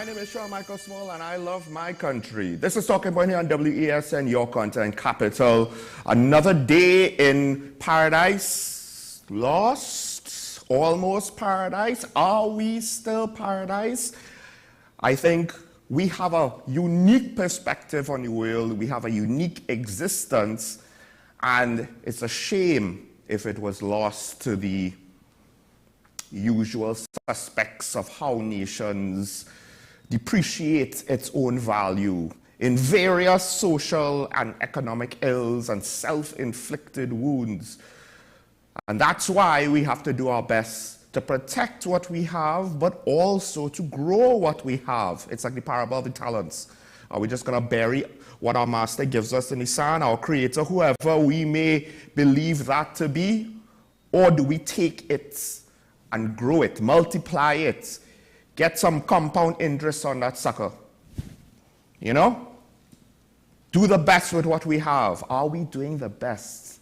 My name is Sean Michael Small, and I love my country. This is Talking Point here on WESN, your content capital. Another day in paradise. Lost? Almost paradise? Are we still paradise? I think we have a unique perspective on the world. We have a unique existence, and it's a shame if it was lost to the usual suspects of how nations depreciate its own value in various social and economic ills and self-inflicted wounds. And that's why we have to do our best to protect what we have, but also to grow what we have. It's like the parable of the talents. Are we just going to bury what our master gives us in the sand, our creator, whoever we may believe that to be? Or do we take it and grow it, multiply it, get some compound interest on that sucker? You know? Do the best with what we have. Are we doing the best?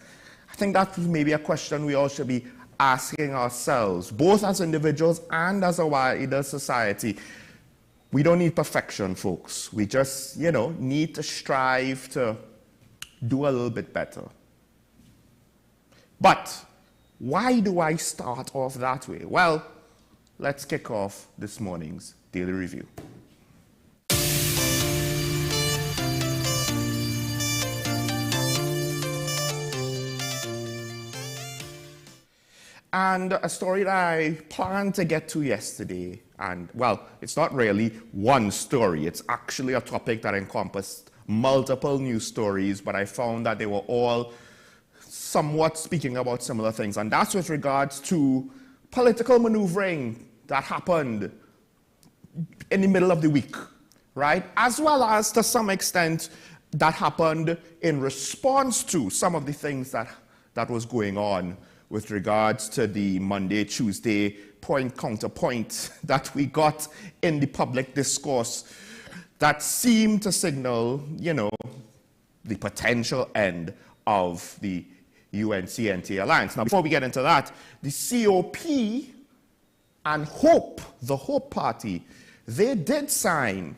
I think that may be a question we all should be asking ourselves, both as individuals and as a wider society. We don't need perfection, folks. We just, need to strive to do a little bit better. But why do I start off that way? Well, let's kick off this morning's Daily Review. And a story that I planned to get to yesterday, and well, it's not really one story. It's actually a topic that encompassed multiple news stories, but I found that they were all somewhat speaking about similar things, and that's with regards to political maneuvering that happened in the middle of the week, right? As well as, to some extent, that happened in response to some of the things that was going on with regards to the Monday, Tuesday point-counterpoint that we got in the public discourse that seemed to signal, the potential end of the ICNTT alliance. Now, before we get into that, the COP and HOPE, the HOPE party, they did sign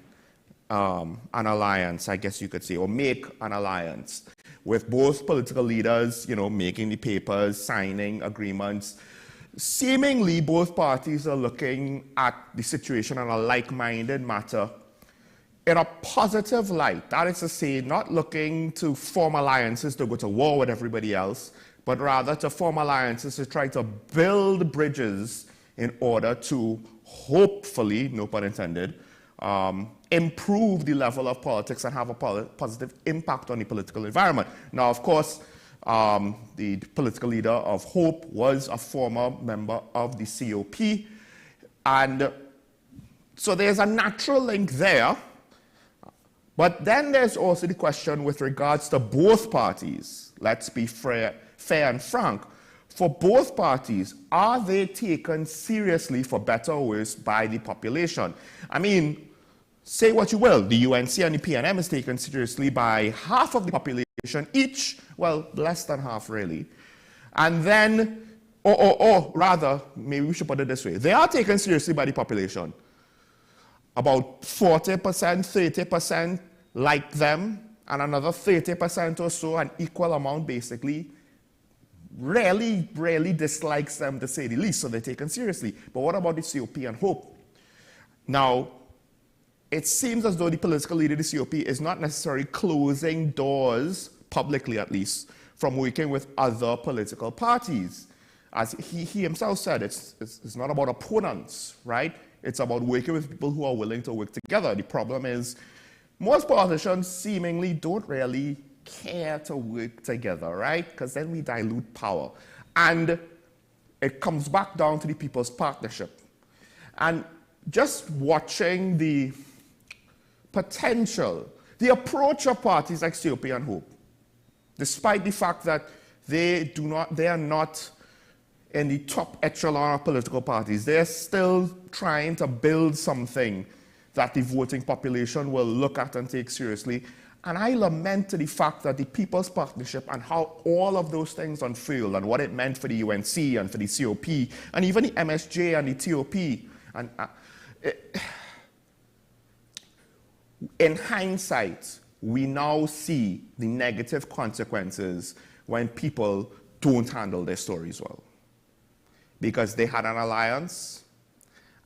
an alliance, I guess you could say, or make an alliance with both political leaders, making the papers, signing agreements. Seemingly, both parties are looking at the situation in a like-minded matter in a positive light. That is to say, not looking to form alliances to go to war with everybody else, but rather to form alliances to try to build bridges in order to hopefully, no pun intended, improve the level of politics and have a positive impact on the political environment. Now, of course, the political leader of HOPE was a former member of the COP, and so there's a natural link there. But then there's also the question with regards to both parties. Let's be fair and frank. For both parties, are they taken seriously, for better or worse, by the population? I mean, say what you will, the UNC and the PNM is taken seriously by half of the population each, well, less than half really. And then, or rather, maybe we should put it this way, they are taken seriously by the population. About 40%, 30% like them, and another 30% or so, an equal amount basically, really dislikes them, to say the least, so they're taken seriously. But what about the COP and HOPE? Now, it seems as though the political leader of the COP is not necessarily closing doors, publicly at least, from working with other political parties. As he himself said, it's not about opponents, right? It's about working with people who are willing to work together. The problem is, most politicians seemingly don't really care to work together, right? Because then we dilute power. And it comes back down to the People's Partnership. And just watching the potential, the approach of parties like COP and HOPE, despite the fact that they are not in the top echelon of political parties, they're still trying to build something that the voting population will look at and take seriously. And I lament the fact that the People's Partnership and how all of those things unfurled and what it meant for the UNC and for the COP and even the MSJ and the TOP, and In hindsight, we now see the negative consequences when people don't handle their stories well. Because they had an alliance,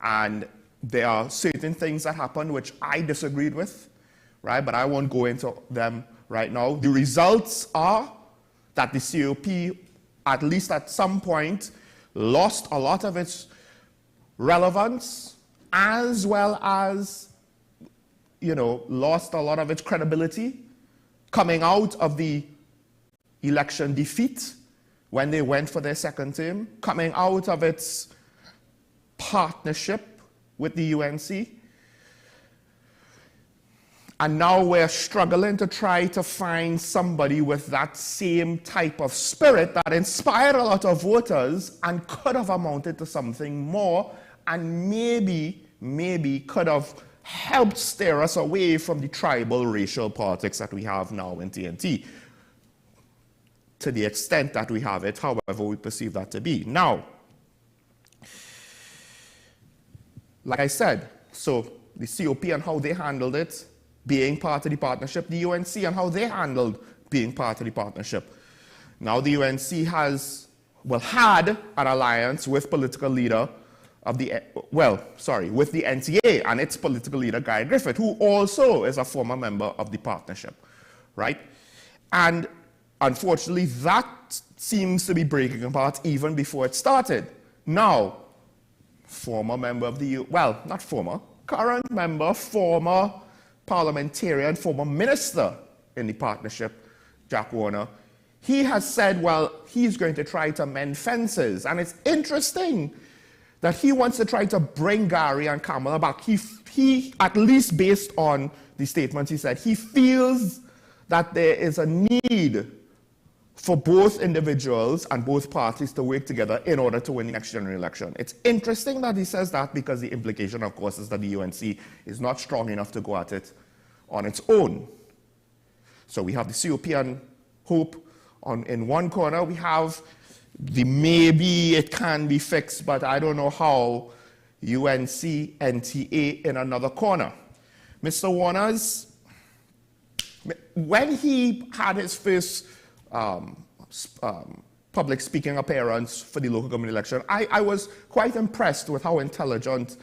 and there are certain things that happened which I disagreed with, right? But I won't go into them right now. The results are that the COP, at least at some point, lost a lot of its relevance, as well as, lost a lot of its credibility coming out of the election defeat when they went for their second term, coming out of its partnership with the UNC. And now we're struggling to try to find somebody with that same type of spirit that inspired a lot of voters and could have amounted to something more, and maybe could have helped steer us away from the tribal racial politics that we have now in TNT, to the extent that we have it, however we perceive that to be. Now, like I said, so the COP and how they handled it, being part of the partnership, the UNC and how they handled being part of the partnership. Now the UNC had an alliance with political leader of the, with the NTA and its political leader, Guy Griffith, who also is a former member of the partnership, right? And unfortunately, that seems to be breaking apart even before it started. Now, former member of the, not former, current member, former parliamentarian, former minister in the partnership, Jack Warner, he has said, he's going to try to mend fences. And it's interesting that he wants to try to bring Gary and Kamala back. He, at least based on the statements he said, he feels that there is a need for both individuals and both parties to work together in order to win the next general election. It's interesting that he says that, because the implication, of course, is that the UNC is not strong enough to go at it on its own. So we have the COP and Hope in one corner. We have the maybe it can be fixed, but I don't know how, UNC, NTA in another corner. Mr. Warner's, when he had his first public speaking appearance for the local government election, I was quite impressed with how intelligent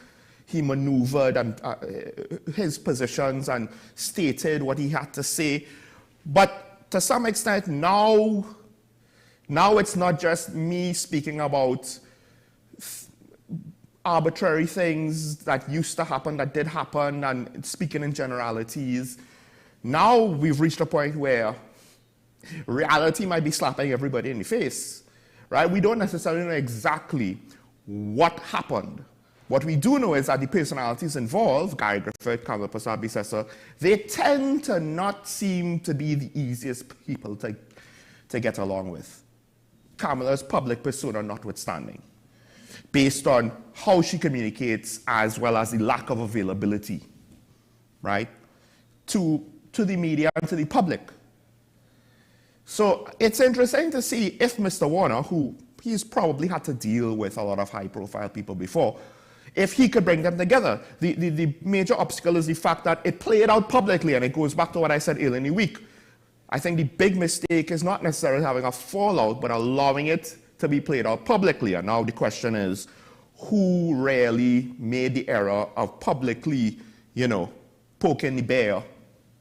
he maneuvered and his positions and stated what he had to say. But to some extent now it's not just me speaking about arbitrary things that used to happen, that did happen, and speaking in generalities. Now we've reached a point where reality might be slapping everybody in the face, right? We don't necessarily know exactly what happened. What we do know is that the personalities involved, Guy Griffith, Kamala Prasad-Bissessar, they tend to not seem to be the easiest people to get along with. Kamala's public persona notwithstanding, based on how she communicates as well as the lack of availability, right, to the media and to the public. So it's interesting to see if Mr. Warner, who he's probably had to deal with a lot of high-profile people before, if he could bring them together. The major obstacle is the fact that it played out publicly, and it goes back to what I said earlier in the week. I think the big mistake is not necessarily having a fallout, but allowing it to be played out publicly. And now the question is, who really made the error of publicly, poking the bear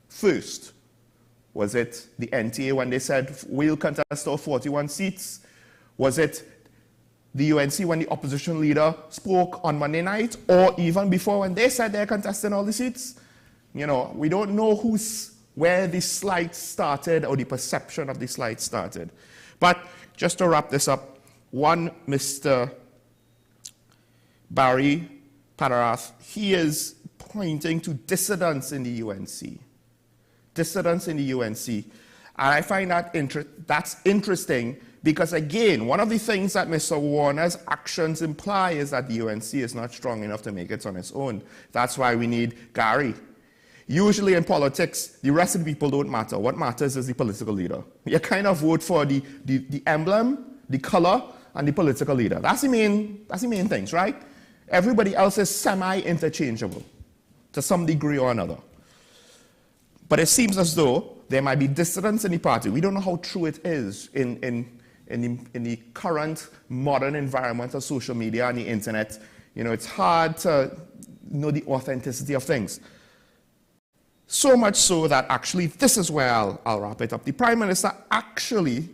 first? Was it the NTA when they said, we'll contest our 41 seats? Was it the UNC when the opposition leader spoke on Monday night, or even before when they said they're contesting all the seats? We don't know where the slight started or the perception of the slight started. But just to wrap this up, one Mr. Barry Padarath, he is pointing to dissidents in the UNC. Dissidents in the UNC. And I find that that's interesting because, again, one of the things that Mr. Warner's actions imply is that the UNC is not strong enough to make it on its own. That's why we need Gary. Usually in politics, the rest of the people don't matter. What matters is the political leader. You kind of vote for the emblem, the color, and the political leader. That's the main things, right? Everybody else is semi-interchangeable to some degree or another. But it seems as though there might be dissidents in the party. We don't know how true it is in the current modern environment of social media and the internet. You know, it's hard to know the authenticity of things. So much so that actually, this is where I'll wrap it up. The Prime Minister actually,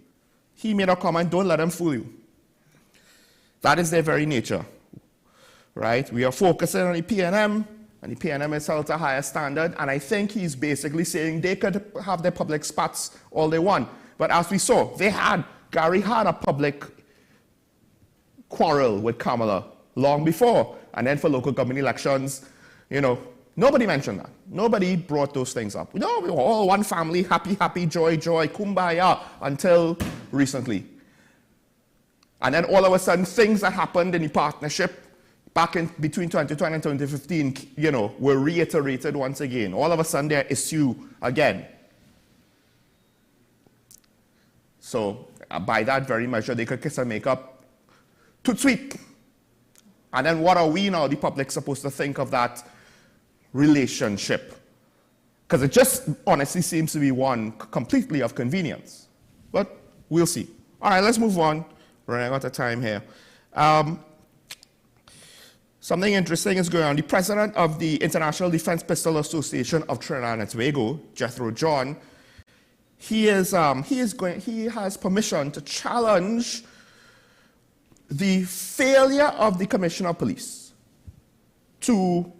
he made a comment, don't let them fool you. That is their very nature, right? We are focusing on the PNM, and the PNM is held to a higher standard, and I think he's basically saying they could have their public spats all they want. But as we saw, Gary had a public quarrel with Kamala long before, and then for local government elections, you know, nobody mentioned that. Nobody brought those things up. No, we were all one family, happy, happy, joy, joy, kumbaya, until recently. And then all of a sudden, things that happened in the partnership back in between 2020 and 2015, you know, were reiterated once again. All of a sudden, they're issue again. So by that very measure, they could kiss and make up too sweet. And then what are we now, the public, supposed to think of that relationship? Because it just honestly seems to be one completely of convenience. But we'll see. All right, let's move on. Running out of time here. Something interesting is going on. The president of the International Defense Pistol Association of Trinidad and Tobago, Jethro John, he has permission to challenge the failure of the Commissioner of Police to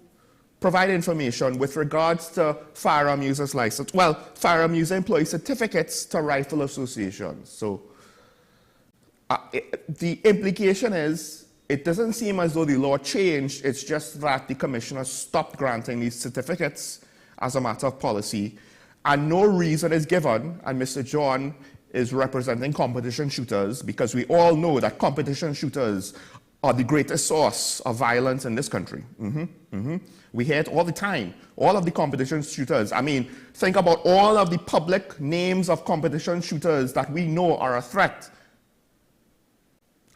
provide information with regards to firearm users license, firearm user employee certificates to rifle associations. So the implication is, it doesn't seem as though the law changed, it's just that the commissioner stopped granting these certificates as a matter of policy, and no reason is given, and Mr. John is representing competition shooters, because we all know that competition shooters are the greatest source of violence in this country. We hear it all the time. All of the competition shooters. I mean, think about all of the public names of competition shooters that we know are a threat.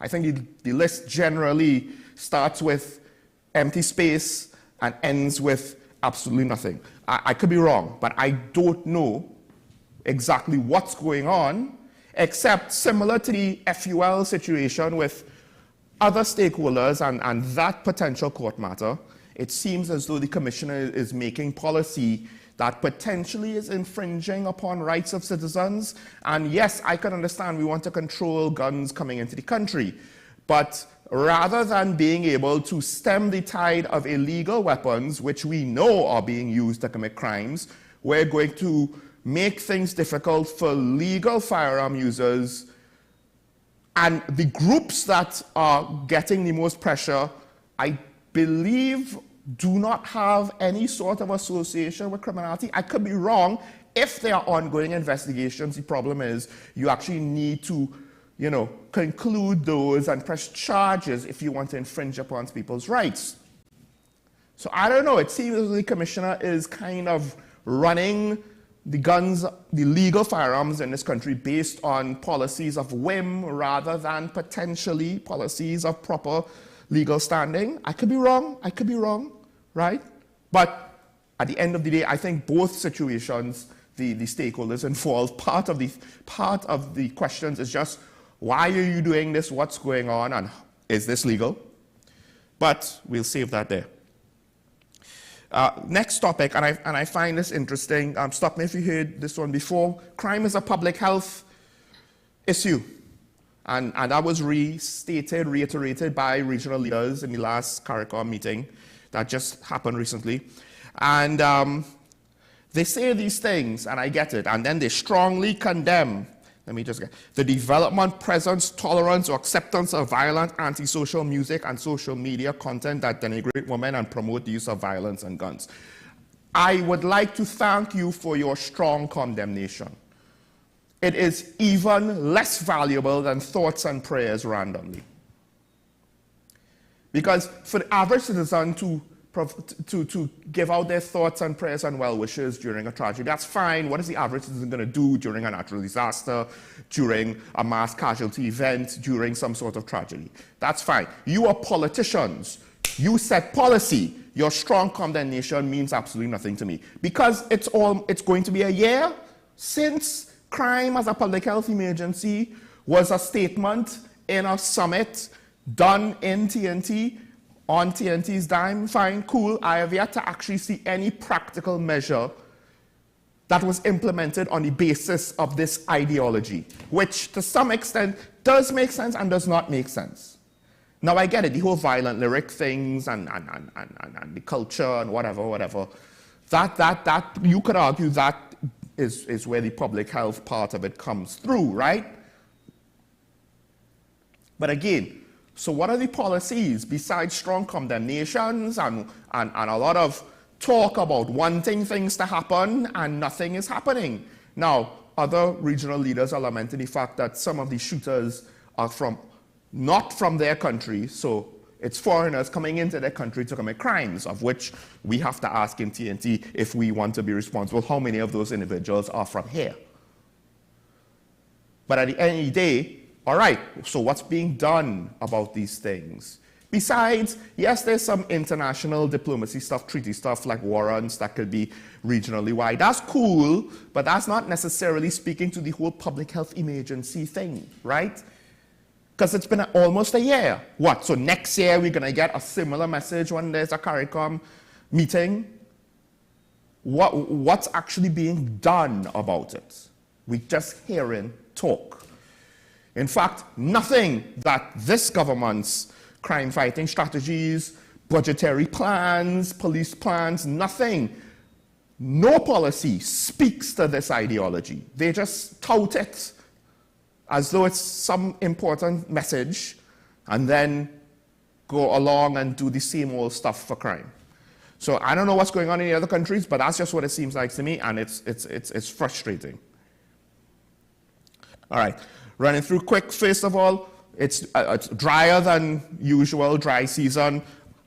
I think the list generally starts with empty space and ends with absolutely nothing. I could be wrong, but I don't know exactly what's going on, except similar to the FUL situation with other stakeholders and that potential court matter, it seems as though the commissioner is making policy that potentially is infringing upon rights of citizens. And yes, I can understand we want to control guns coming into the country, but rather than being able to stem the tide of illegal weapons, which we know are being used to commit crimes, we're going to make things difficult for legal firearm users, and the groups that are getting the most pressure, I believe, do not have any sort of association with criminality. I could be wrong. If there are ongoing investigations, the problem is you actually need to, you know, conclude those and press charges if you want to infringe upon people's rights. So I don't know. It seems as though the commissioner is kind of running the guns, the legal firearms in this country based on policies of whim rather than potentially policies of proper legal standing. I could be wrong, right? But at the end of the day, I think both situations, the stakeholders involved, part of the questions is just, why are you doing this, what's going on, and is this legal? But we'll save that there. Next topic, and I find this interesting, stop me if you heard this one before, crime is a public health issue. And that was reiterated by regional leaders in the last CARICOM meeting that just happened recently. And they say these things, and I get it, and then they strongly condemn, the development, presence, tolerance, or acceptance of violent, antisocial music and social media content that denigrate women and promote the use of violence and guns. I would like to thank you for your strong condemnation. It is even less valuable than thoughts and prayers randomly. Because for the average citizen to give out their thoughts and prayers and well wishes during a tragedy, that's fine. What is the average citizen going to do during a natural disaster, during a mass casualty event, during some sort of tragedy? That's fine. You are politicians. You set policy. your strong condemnation means absolutely nothing to me. Because it's going to be a year since crime as a public health emergency was a statement in a summit done in TNT, on TNT's dime. Fine, cool. I have yet to actually see any practical measure that was implemented on the basis of this ideology, which to some extent does make sense and does not make sense. Now I get it, the whole violent lyric things and the culture and whatever, that you could argue that is where the public health part of it comes through, right? But again, so what are the policies besides strong condemnations and a lot of talk about wanting things to happen and nothing is happening? Now, other regional leaders are lamenting the fact that some of the shooters are not from their country, so it's foreigners coming into their country to commit crimes, of which we have to ask in TNT if we want to be responsible, how many of those individuals are from here? But at the end of the day, all right, so what's being done about these things? Besides, yes, there's some international diplomacy stuff, treaty stuff like warrants that could be regionally wide. That's cool, but that's not necessarily speaking to the whole public health emergency thing, right? Because it's been almost a year. What, so next year we're going to get a similar message when there's a CARICOM meeting? What's actually being done about it? We're just hearing talk. In fact, nothing that this government's crime-fighting strategies, budgetary plans, police plans, nothing, no policy speaks to this ideology. They just tout it as though it's some important message and then go along and do the same old stuff for crime. So I don't know what's going on in the other countries, but that's just what it seems like to me, and it's frustrating. All right. Running through quick, first of all, it's drier than usual, dry season,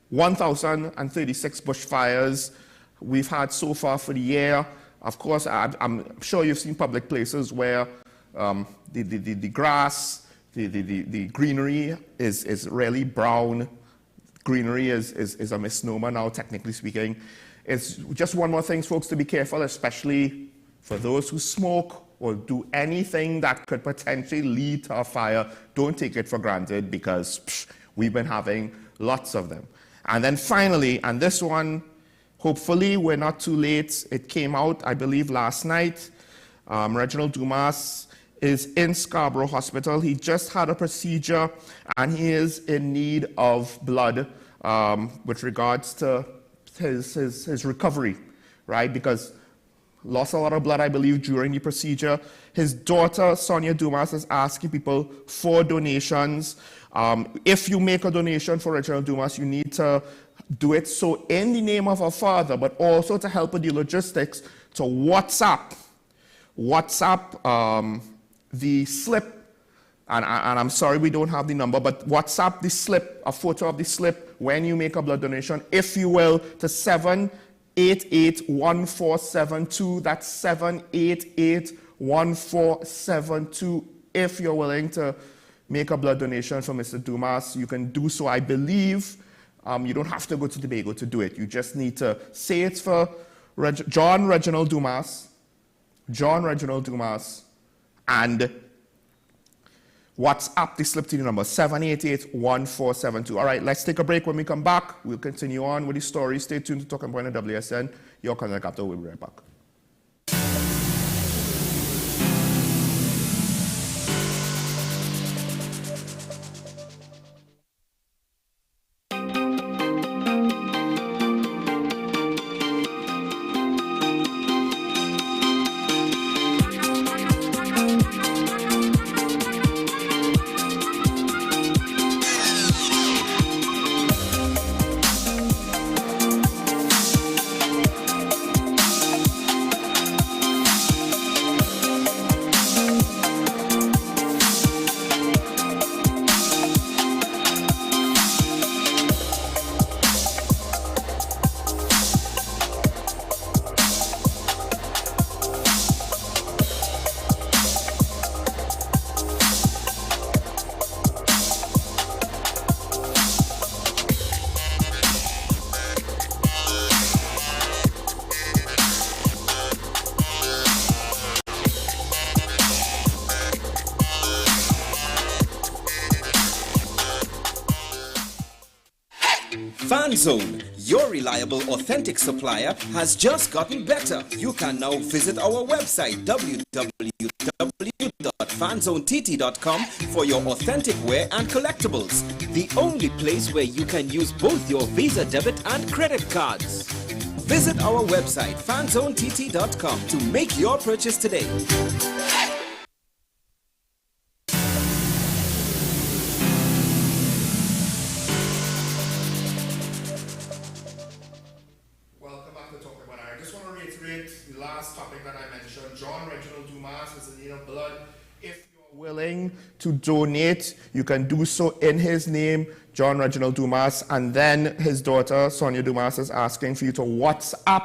1,036 bushfires we've had so far for the year. Of course, I'm sure you've seen public places where the grass, the greenery is really brown. Greenery is a misnomer now, technically speaking. It's just one more thing, folks, to be careful, especially for those who smoke or do anything that could potentially lead to a fire. Don't take it for granted, because we've been having lots of them. And then finally, and this one, hopefully we're not too late. It came out, I believe, last night. Reginald Dumas is in Scarborough Hospital. He just had a procedure and he is in need of blood with regards to his recovery, right? Because lost a lot of blood, I believe, during the procedure. His daughter, Sonia Dumas, is asking people for donations. If you make a donation for Reginald Dumas, you need to do it so in the name of her father, but also to help with the logistics, to WhatsApp the slip, and I'm sorry we don't have the number, but WhatsApp the slip, a photo of the slip when you make a blood donation, if you will, to 788-1472. That's 788-1472. If you're willing to make a blood donation for Mr. Dumas, you can do so, I believe. You don't have to go to Tobago to do it. You just need to say it's for John Reginald Dumas, and WhatsApp the slip to the number 788-1472. All right, let's take a break. When we come back, we'll continue on with the story. Stay tuned to Talking Point at WSN. Your contact after. We'll be right back. FanZone, your reliable, authentic supplier, has just gotten better. You can now visit our website www.fanzonett.com for your authentic wear and collectibles. The only place where you can use both your Visa debit and credit cards. Visit our website fanzonett.com to make your purchase today. The last topic that I mentioned, John Reginald Dumas is in need of blood. If you're willing to donate, you can do so in his name, John Reginald Dumas, and then his daughter, Sonia Dumas, is asking for you to WhatsApp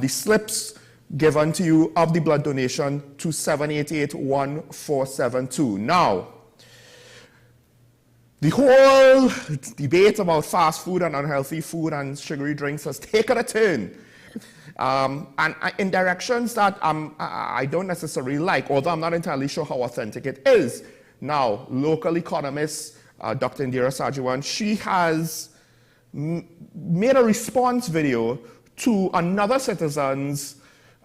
the slips given to you of the blood donation to 788-1472. Now, the whole debate about fast food and unhealthy food and sugary drinks has taken a turn. And in directions that I don't necessarily like, although I'm not entirely sure how authentic it is. Now, local economist Dr. Indira Sajiwan, she has made a response video to another citizen's,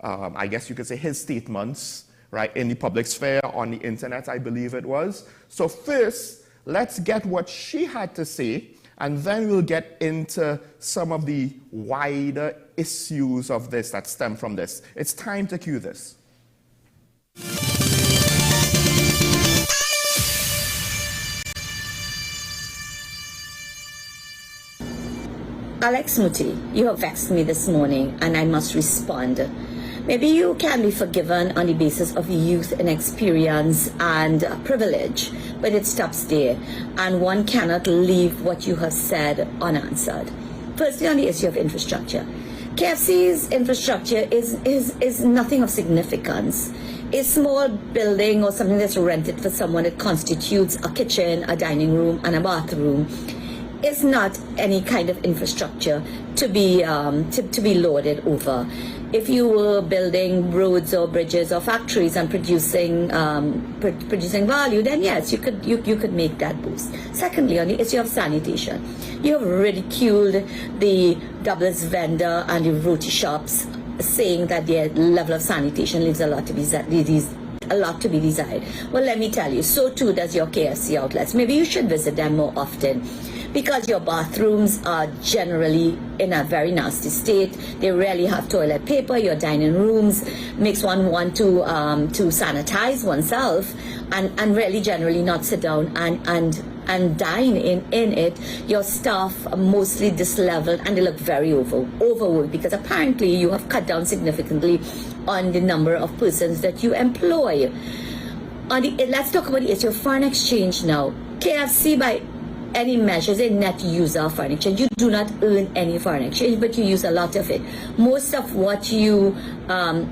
I guess you could say his statements, right, in the public sphere, on the internet, I believe it was. So first, let's get what she had to say, and then we'll get into some of the wider issues of this that stem from this. It's time to cue this. Alex Muti, you have vexed me this morning, and I must respond. Maybe you can be forgiven on the basis of youth and experience and privilege, but it stops there, and one cannot leave what you have said unanswered. Firstly, on the issue of infrastructure. KFC's infrastructure is nothing of significance. A small building or something that's rented for someone that constitutes a kitchen, a dining room, and a bathroom is not any kind of infrastructure to be lorded over. If you were building roads or bridges or factories and producing value, then yes, you could make that boost. Secondly, on the issue of sanitation, you have ridiculed the doubles vendor and the roti shops, saying that their level of sanitation leaves a lot to be desired. Well, let me tell you, so too does your KFC outlets. Maybe you should visit them more often, because your bathrooms are generally in a very nasty state. They rarely have toilet paper. Your dining rooms makes one want to sanitize oneself and really generally not sit down and dine in it. Your staff are mostly disleveled and they look very overworked, because apparently you have cut down significantly on the number of persons that you employ. Let's talk about the issue of foreign exchange now. KFC, by any measures, a net user of foreign exchange. You do not earn any foreign exchange, but you use a lot of it. Most of what you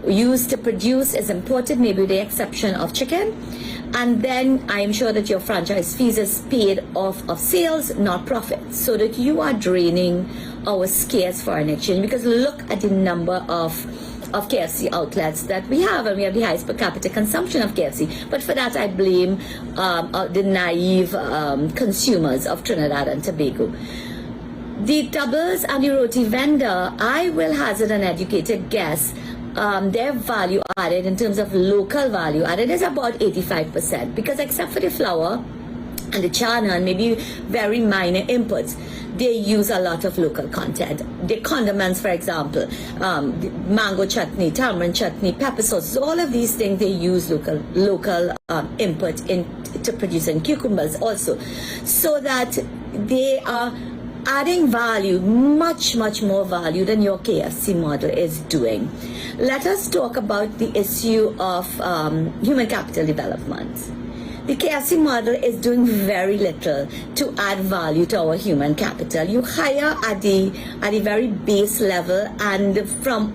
use to produce is imported, maybe with the exception of chicken. And then I am sure that your franchise fees is paid off of sales, not profits, so that you are draining our scarce foreign exchange. Because look at the number of KFC outlets that we have, and we have the highest per capita consumption of KFC. But for that, I blame the naive consumers of Trinidad and Tobago. The doubles and the roti vendor, I will hazard an educated guess, their value added in terms of local value added is about 85%, because except for the flour and the chana and maybe very minor inputs, they use a lot of local content. The condiments, for example, mango chutney, tamarind chutney, pepper sauces, all of these things, they use local input to producing cucumbers also, so that they are adding value, much more value than your KFC model is doing. Let us talk about the issue of human capital development. The KFC model is doing very little to add value to our human capital. You hire at the very base level, and from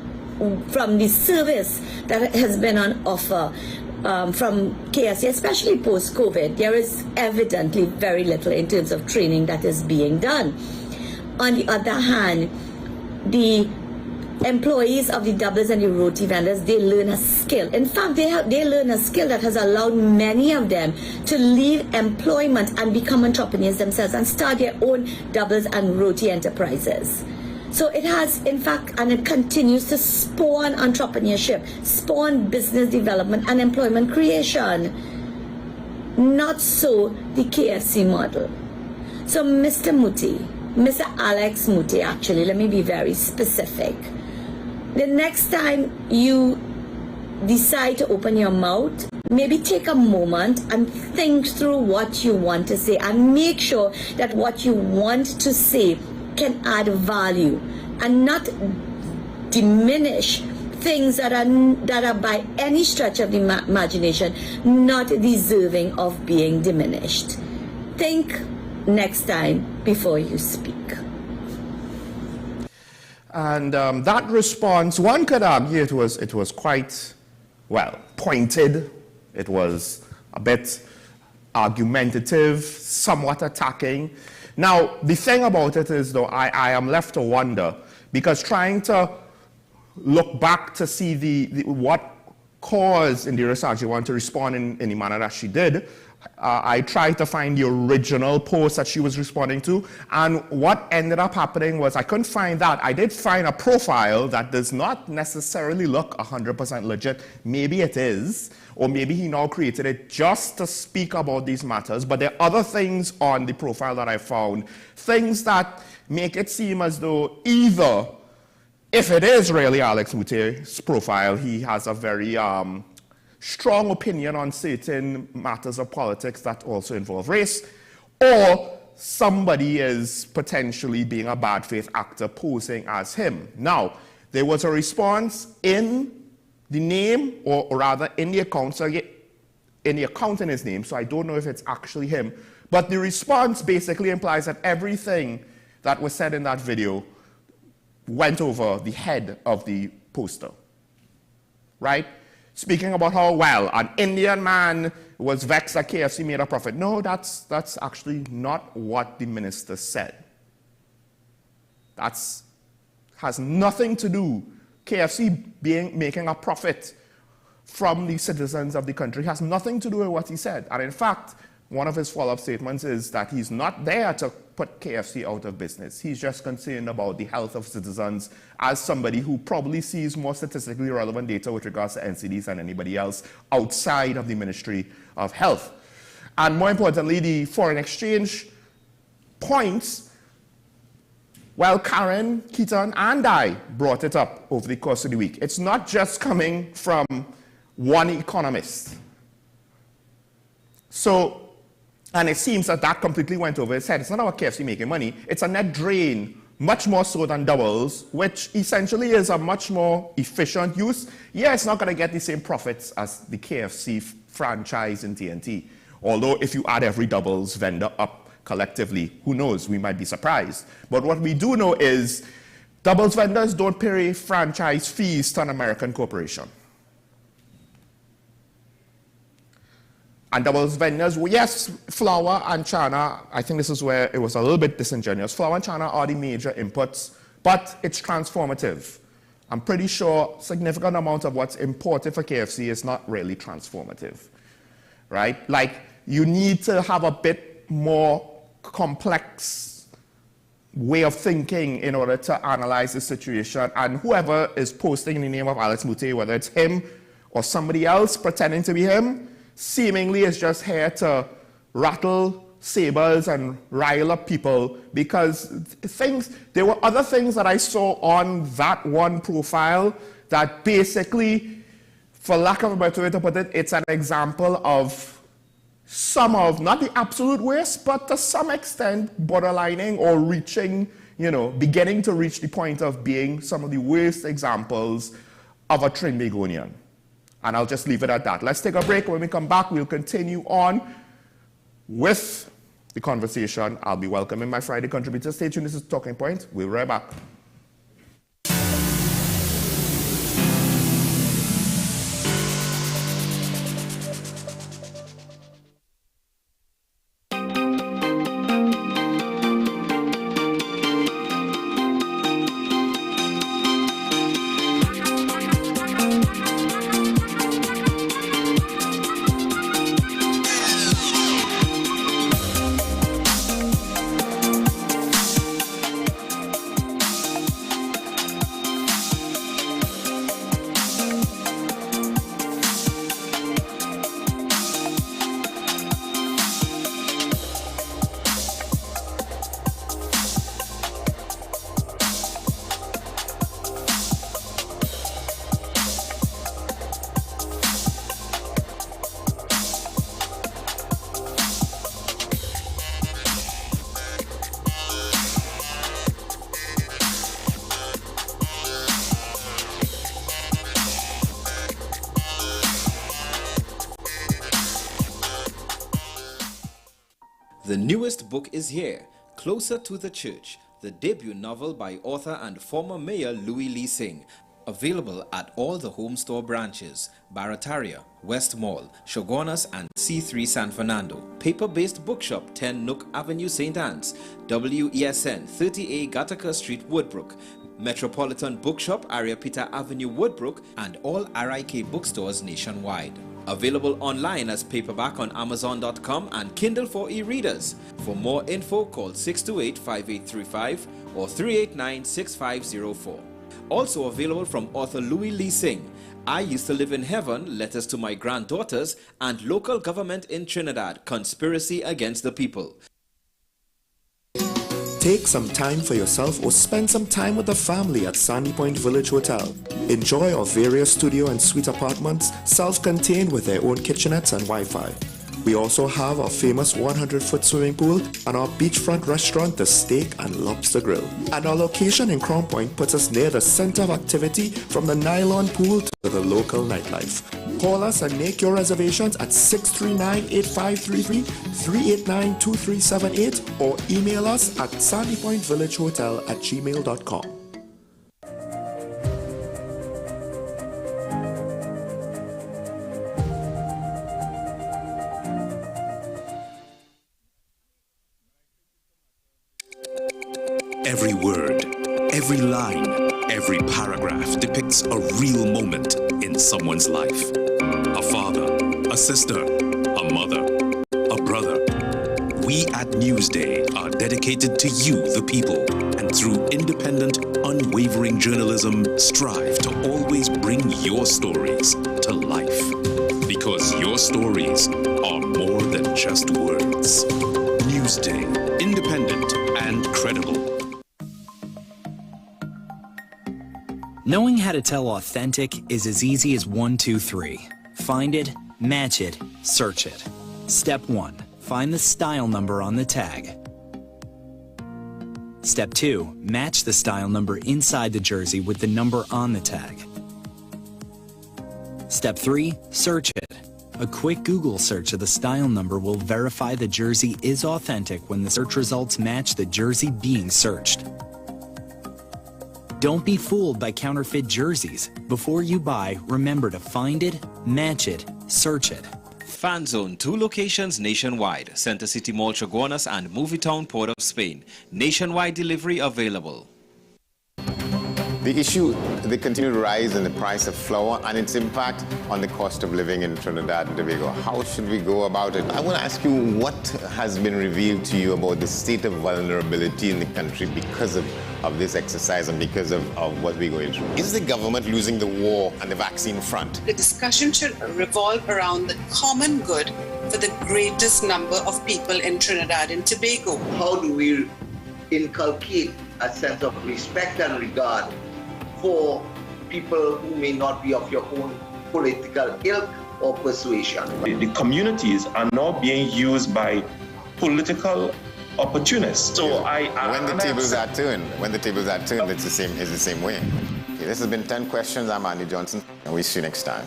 the service that has been on offer from KFC, especially post-COVID, there is evidently very little in terms of training that is being done. On the other hand, the employees of the doubles and the roti vendors, they learn a skill. In fact, they learn a skill that has allowed many of them to leave employment and become entrepreneurs themselves and start their own doubles and roti enterprises. So it has, in fact, and it continues to spawn entrepreneurship, spawn business development and employment creation. Not so the KFC model. So Mr. Muti, Mr. Alex Muti, actually, let me be very specific. The next time you decide to open your mouth, maybe take a moment and think through what you want to say and make sure that what you want to say can add value and not diminish things that are by any stretch of the imagination not deserving of being diminished. Think next time before you speak. And that response, one could argue it was quite, well, pointed. It was a bit argumentative, somewhat attacking. Now, the thing about it is, though, I am left to wonder, because trying to look back to see what caused Indira Sajjan to respond in the manner that she did, I tried to find the original post that she was responding to, and what ended up happening was I couldn't find that. I did find a profile that does not necessarily look 100% legit. Maybe it is, or maybe he now created it just to speak about these matters, but there are other things on the profile that I found, things that make it seem as though either, if it is really Alex Mutte's profile, he has a very strong opinion on certain matters of politics that also involve race, or somebody is potentially being a bad faith actor posing as him. Now, there was a response in the name, or rather in the account, so in the account in his name, so I don't know if it's actually him, but the response basically implies that everything that was said in that video went over the head of the poster, right? Speaking about how, well, an Indian man was vexed that KFC made a profit. No, that's actually not what the minister said. That has nothing to do, KFC making a profit from the citizens of the country has nothing to do with what he said. And in fact, one of his follow-up statements is that he's not there to put KFC out of business. He's just concerned about the health of citizens as somebody who probably sees more statistically relevant data with regards to NCDs than anybody else outside of the Ministry of Health. And more importantly, the foreign exchange points, well, Karen, Keaton, and I brought it up over the course of the week. It's not just coming from one economist. So, and it seems that that completely went over his head. It's not about KFC making money. It's a net drain, much more so than doubles, which essentially is a much more efficient use. Yeah, it's not going to get the same profits as the KFC franchise in TNT. Although if you add every doubles vendor up collectively, who knows, we might be surprised. But what we do know is doubles vendors don't pay franchise fees to an American corporation. And doubles vendors, well, yes, flour and chana, I think this is where it was a little bit disingenuous. Flour and chana are the major inputs, but it's transformative. I'm pretty sure a significant amount of what's imported for KFC is not really transformative, right? Like, you need to have a bit more complex way of thinking in order to analyze the situation. And whoever is posting in the name of Alex Mutte, whether it's him or somebody else pretending to be him, seemingly is just here to rattle sabers and rile up people, because there were other things that I saw on that one profile that basically, for lack of a better way to put it, it's an example of some of, not the absolute worst, but to some extent borderlining or reaching, beginning to reach the point of being some of the worst examples of a Trinbagonian. And I'll just leave it at that. Let's take a break. When we come back, we'll continue on with the conversation. I'll be welcoming my Friday contributors. Stay tuned. This is Talking Point. We'll be right back. The newest book is here, Closer to the Church, the debut novel by author and former mayor Louis Lee Singh. Available at all the home store branches, Barataria, West Mall, Shogunas and C3 San Fernando. Paper-based bookshop 10 Nook Avenue St. Anne's, WESN 30A Gattaca Street Woodbrook, Metropolitan Bookshop Ariapita Avenue Woodbrook, and all RIK bookstores nationwide. Available online as paperback on Amazon.com and Kindle for e-readers. For more info, call 628-5835 or 389-6504. Also available from author Louis Lee Singh, I Used to Live in Heaven, Letters to My Granddaughters, and Local Government in Trinidad, Conspiracy Against the People. Take some time for yourself or spend some time with the family at Sandy Point Village Hotel. Enjoy our various studio and suite apartments, self-contained with their own kitchenettes and Wi-Fi. We also have our famous 100-foot swimming pool and our beachfront restaurant, The Steak and Lobster Grill. And our location in Crown Point puts us near the center of activity from the nylon pool to the local nightlife. Call us and make your reservations at 639-8533, 389-2378 or email us at sandypointvillagehotel@gmail.com. Every word, every line, every paragraph depicts a real moment in someone's life. A father, a sister, a mother, a brother. We at Newsday are dedicated to you, the people, and through independent, unwavering journalism, strive to always bring your stories to life. Because your stories are more than just words. Newsday, independent and credible. Knowing how to tell authentic is as easy as 1, 2, 3. Find it, match it, search it. Step 1. Find the style number on the tag. Step 2. Match the style number inside the jersey with the number on the tag. Step 3. Search it. A quick Google search of the style number will verify the jersey is authentic when the search results match the jersey being searched. Don't be fooled by counterfeit jerseys. Before you buy, remember to find it, match it, search it. Fan Zone, 2 locations nationwide. Center City Mall, Shogunas and Movietown, Port of Spain. Nationwide delivery available. The issue, the continued rise in the price of flour and its impact on the cost of living in Trinidad and Tobago. How should we go about it? I want to ask you what has been revealed to you about the state of vulnerability in the country because of this exercise and because of what we're going through. Is the government losing the war on the vaccine front? The discussion should revolve around the common good for the greatest number of people in Trinidad and Tobago. How do we inculcate a sense of respect and regard for people who may not be of your own political ilk or persuasion? The communities are now being used by political opportunists. So when the tables are turned, it's the same way. Okay, this has been 10 questions. I'm Andy Johnson, and we'll see you next time.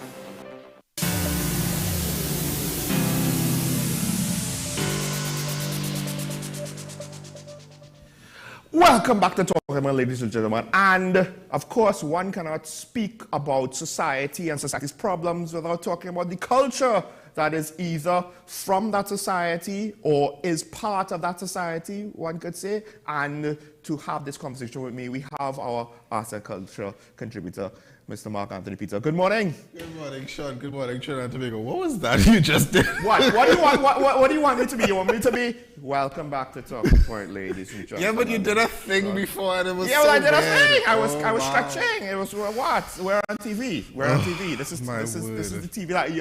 Welcome back to Talking About, ladies and gentlemen. And of course, one cannot speak about society and society's problems without talking about the culture that is either from that society or is part of that society, one could say. And to have this conversation with me, we have our arts and culture contributor, Mr. Mark Anthony Peter. Good morning. Good morning, Sean. Good morning, Trinidad and Tobago. What was that you just did? What do you want? What do you want me to be? You want me to be? Welcome back to Talking Point, ladies and gentlemen. Yeah, but you did a thing before and it was I did a thing. I was stretching. It was what? We're on TV. We're on TV. This is the TV. Like,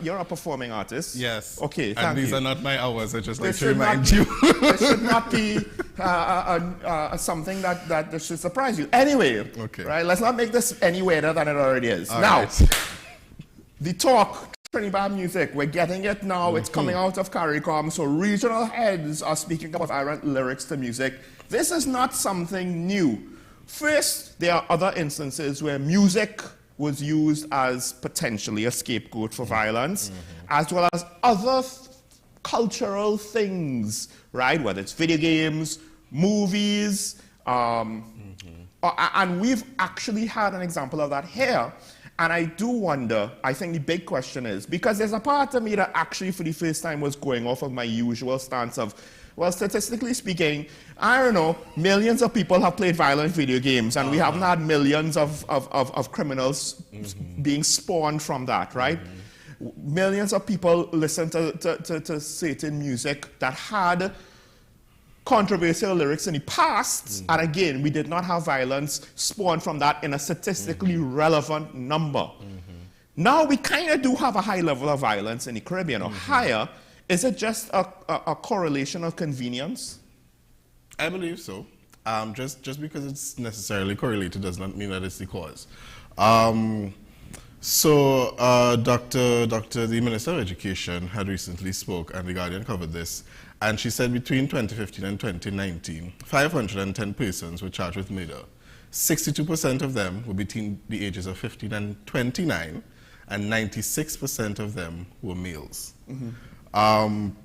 you're a performing artist. Yes. Okay. And these are not my hours. I just like to remind you. This should not be something that should surprise you. Anyway. Okay. Right. Let's not make this any weirder than it already is. All now, right. The talk. Trinidad music, we're getting it now. It's coming out of CARICOM, so regional heads are speaking about vibrant lyrics to music. This is not something new. First, there are other instances where music was used as potentially a scapegoat for violence, as well as other cultural things, right? Whether it's video games, movies, and we've actually had an example of that here. And I do wonder, I think the big question is, because there's a part of me that actually for the first time was going off of my usual stance of, well, statistically speaking, I don't know, millions of people have played violent video games, and we haven't had millions of criminals being spawned from that, right? Millions of people listen to certain music that had controversial lyrics in the past, and again, we did not have violence spawned from that in a statistically relevant number. Now we kind of do have a high level of violence in the Caribbean, or higher. Is it just a correlation of convenience? I believe so. Just because it's necessarily correlated does not mean that it's the cause. The Minister of Education had recently spoke, and The Guardian covered this, and she said between 2015 and 2019, 510 persons were charged with murder. 62% of them were between the ages of 15 and 29, and 96% of them were males.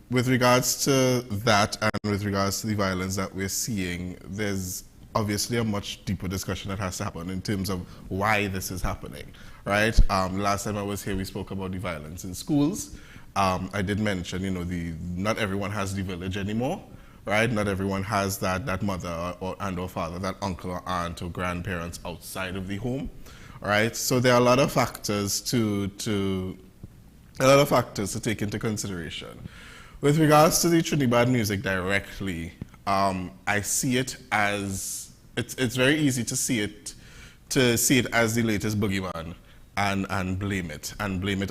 With regards to that and with regards to the violence that we're seeing, there's obviously a much deeper discussion that has to happen in terms of why this is happening, right? Last time I was here, we spoke about the violence in schools. I did mention, you know, not everyone has the village anymore, right? Not everyone has that mother or father, that uncle or aunt or grandparents outside of the home, right? So there are a lot of factors to take into consideration. With regards to the Trinidad music directly, I see it as, it's very easy to see it as the latest boogeyman and blame it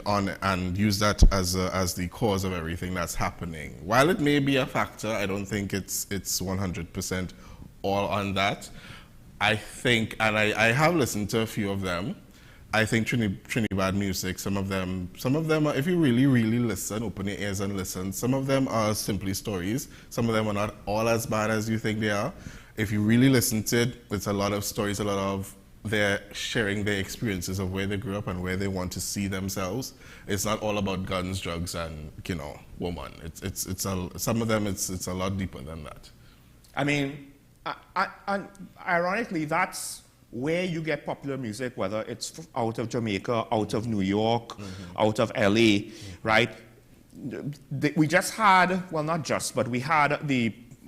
on and use that as the cause of everything that's happening. While it may be a factor, I don't think it's 100% all on that. I think, and I have listened to a few of them, I think Trinidad music, some of them are, if you really, really listen, open your ears and listen, some of them are simply stories. Some of them are not all as bad as you think they are. If you really listen to it, it's a lot of stories, a lot of they're sharing their experiences of where they grew up and where they want to see themselves. It's not all about guns, drugs, and, you know, woman. Some of them, it's a lot deeper than that. I mean, ironically, that's where you get popular music, whether it's out of Jamaica, out of New York, out of LA, right? We just had, well, not just, but we had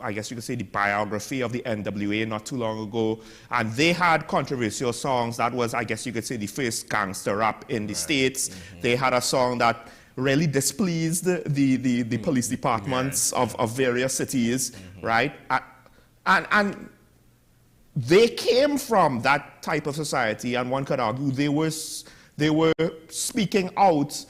I guess you could say the biography of the NWA not too long ago, and they had controversial songs. That was, I guess you could say, the first gangster rap in the States. They had a song that really displeased the police departments of various cities, right? And they came from that type of society, and one could argue they were speaking out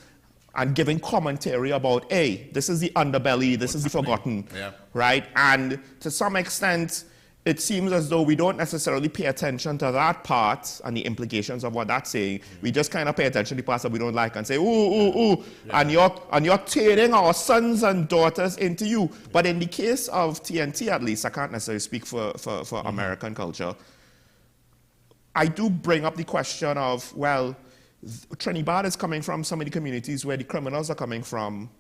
and giving commentary about, hey, this is the underbelly, this is the forgotten, right? And to some extent, it seems as though we don't necessarily pay attention to that part and the implications of what that's saying. We just kind of pay attention to the parts that we don't like and say, ooh, and you're turning our sons and daughters into you. But in the case of TNT, at least, I can't necessarily speak for American culture. I do bring up the question of, well, Trinidad is coming from some of the communities where the criminals are coming from.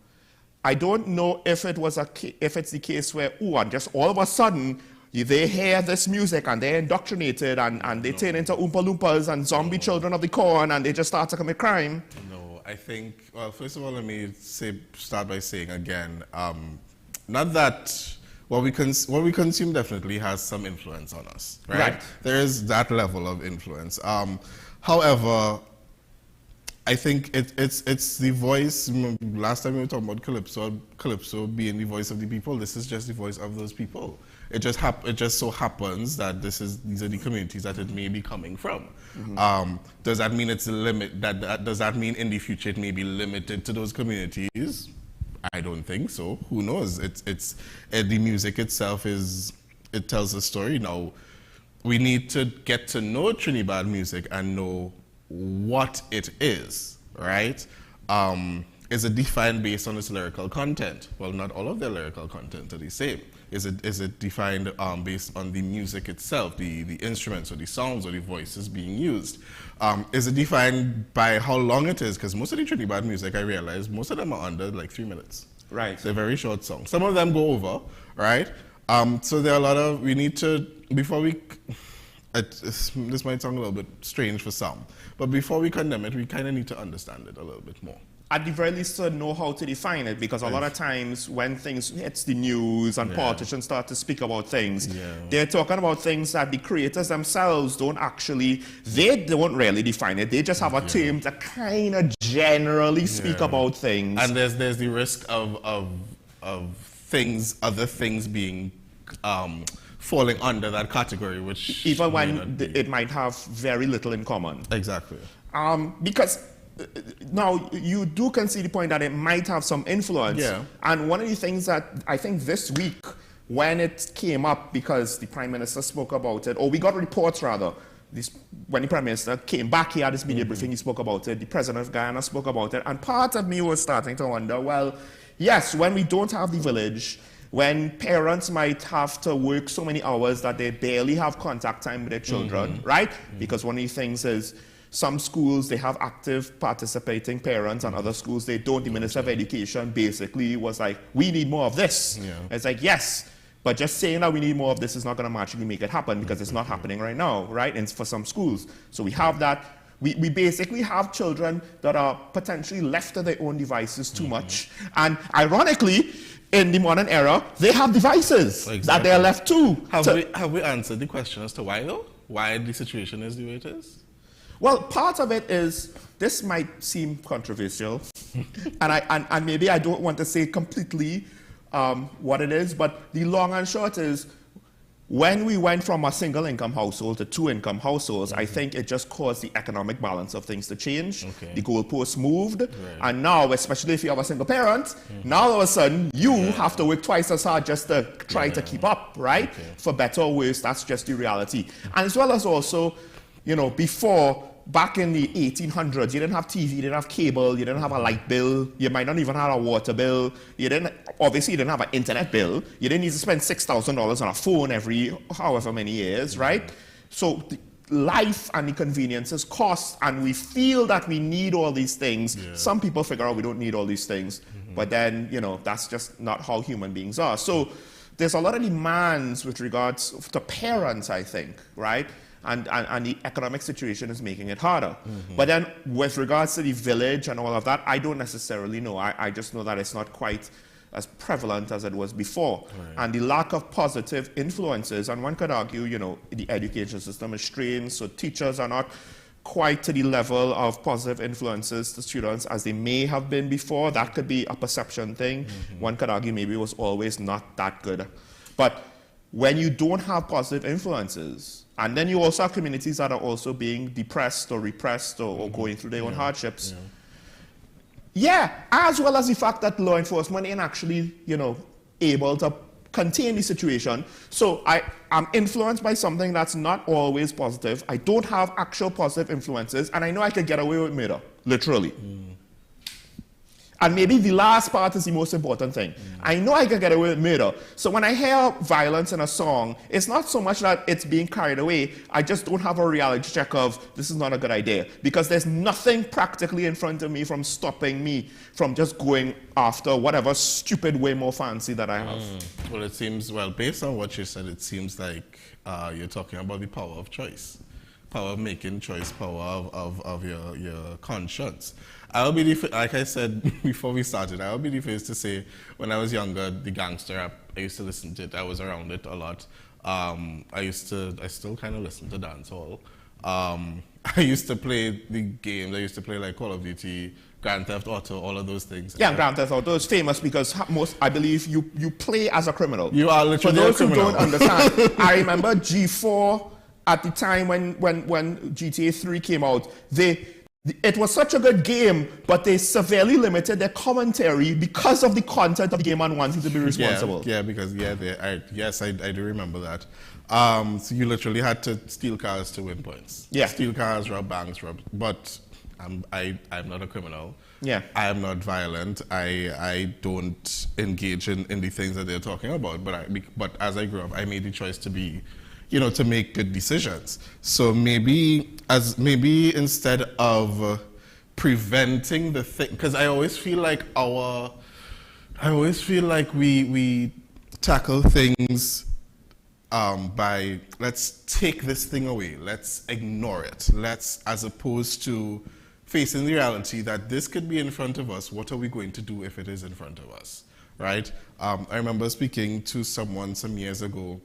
I don't know if it's the case where, and just all of a sudden, they hear this music and they're indoctrinated and they turn into Oompa Loompas and zombie children of the corn and they just start to commit crime. No, I think, well, first of all, let me start by saying again, not that what we consume definitely has some influence on us, right? There is that level of influence. However, I think it's the voice. Last time we were talking about Calypso being the voice of the people. This is just the voice of those people. It just so happens that these are the communities that it may be coming from. Does that mean it's a limit? Does that mean in the future it may be limited to those communities? I don't think so. Who knows? The music itself it tells a story. Now we need to get to know Trinidad music and know what it is, right? Is it defined based on its lyrical content? Well, not all of their lyrical content are the same. Is it defined based on the music itself, the instruments or the sounds or the voices being used? Is it defined by how long it is? Because most of the Trinidad music, I realize, most of them are under like 3 minutes. Right. They're very short songs. Some of them go over, right? So there are a lot of, we need to, before we, this might sound a little bit strange for some, but before we condemn it, we kind of need to understand it a little bit more. At the very least, to know how to define it, because a lot of times when things hits the news and politicians start to speak about things, they're talking about things that the creators themselves don't really define it. They just have a term to kind of generally speak about things. And there's the risk of things, other things being falling under that category, which even when it might have very little in common. Exactly. Because now, you do concede the point that it might have some influence. Yeah. And one of the things that I think this week, when it came up, because the Prime Minister spoke about it, or we got reports rather, when the Prime Minister came back, he had this media briefing, he spoke about it, the President of Guyana spoke about it, and part of me was starting to wonder, well, yes, when we don't have the village, when parents might have to work so many hours that they barely have contact time with their children, right? Because one of the things is, some schools, they have active participating parents, and other schools, they don't. The Minister of Education basically was like, we need more of this. It's like, yes, but just saying that we need more of this is not going to magically make it happen, because it's not happening right now, right? And for some schools. So we have that. We basically have children that are potentially left to their own devices too much. And ironically, in the modern era, they have devices that they're left to. Have we answered the question as to why though? Why the situation is the way it is? Well, part of it is, this might seem controversial, and maybe I don't want to say completely what it is, but the long and short is, when we went from a single income household to two income households, I think it just caused the economic balance of things to change. The goalposts moved, and now, especially if you have a single parent, now all of a sudden you have to work twice as hard just to try to keep up, right? For better or worse, that's just the reality. And as well as also, you know, before, back in the 1800s, you didn't have TV, you didn't have cable, you didn't have a light bill, you might not even have a water bill, obviously you didn't have an internet bill, you didn't need to spend $6,000 on a phone every however many years, right? So life and the conveniences cost, and we feel that we need all these things. Some people figure out we don't need all these things, but then, you know, that's just not how human beings are. So there's a lot of demands with regards to parents, I think, right? And the economic situation is making it harder. But then with regards to the village and all of that, I don't necessarily know. I just know that it's not quite as prevalent as it was before. And the lack of positive influences, and one could argue, you know, the education system is strained, so teachers are not quite to the level of positive influences to students as they may have been before. That could be a perception thing. One could argue maybe it was always not that good. But when you don't have positive influences, and then you also have communities that are also being depressed or repressed or going through their own hardships. As well as the fact that law enforcement ain't actually, you know, able to contain the situation. So I'm influenced by something that's not always positive. I don't have actual positive influences, and I know I can get away with murder, literally. And maybe the last part is the most important thing. I know I can get away with murder. So when I hear violence in a song, it's not so much that it's being carried away. I just don't have a reality check of, this is not a good idea. Because there's nothing practically in front of me from stopping me from just going after whatever stupid way more fancy that I have. Well, it seems, well, based on what you said, it seems like you're talking about the power of choice. Power of making choice, power of your conscience. I'll be like I said before we started, I'll be the first to say, when I was younger, the gangster rap, I used to listen to it. I was around it a lot. I still kind of listen to dancehall. I used to play the games. I used to play like Call of Duty, Grand Theft Auto, all of those things. Yeah, Grand Theft Auto is famous because I believe you play as a criminal. You are literally a criminal. For those who don't understand, I remember G4 at the time when GTA 3 came out. It was such a good game, but they severely limited their commentary because of the content of the game and wanting to be responsible. Yes, I do remember that. So you literally had to steal cars to win points. Yeah. Steal cars, rob banks, but I'm not a criminal. Yeah. I am not violent. I don't engage in the things that they're talking about. But as I grew up, I made the choice to be, you know, to make good decisions. So maybe instead of preventing the thing, because I always feel like I always feel like we tackle things by let's take this thing away, let's ignore it, as opposed to facing the reality that this could be in front of us. What are we going to do if it is in front of us, right? I remember speaking to someone some years ago.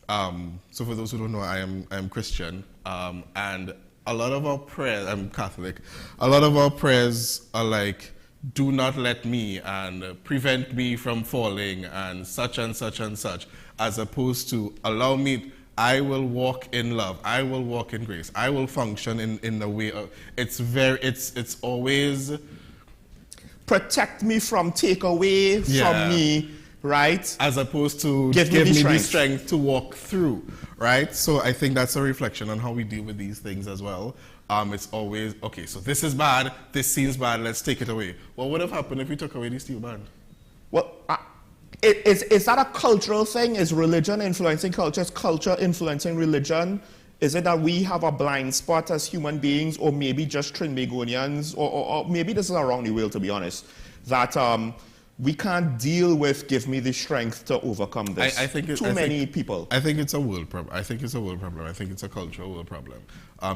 So for those who don't know, I am Christian, and a lot of our prayers, I'm Catholic, a lot of our prayers are like, do not let me and prevent me from falling and such and such and such, as opposed to allow me, I will walk in love, I will walk in grace, I will function in the way of, it's always protect me from take away from me, right? As opposed to give me the strength to walk through, right? So I think that's a reflection on how we deal with these things as well. It's always, okay, so this is bad, this seems bad, let's take it away. What would have happened if we took away the steel band? Well, is that a cultural thing? Is religion influencing culture? Is culture influencing religion? Is it that we have a blind spot as human beings, or maybe just Trinbagonians, or maybe this is around the world, to be honest, that we can't deal with give me the strength to overcome this? I think many people. I think it's a world problem. I think it's a world problem. I think it's a cultural world problem.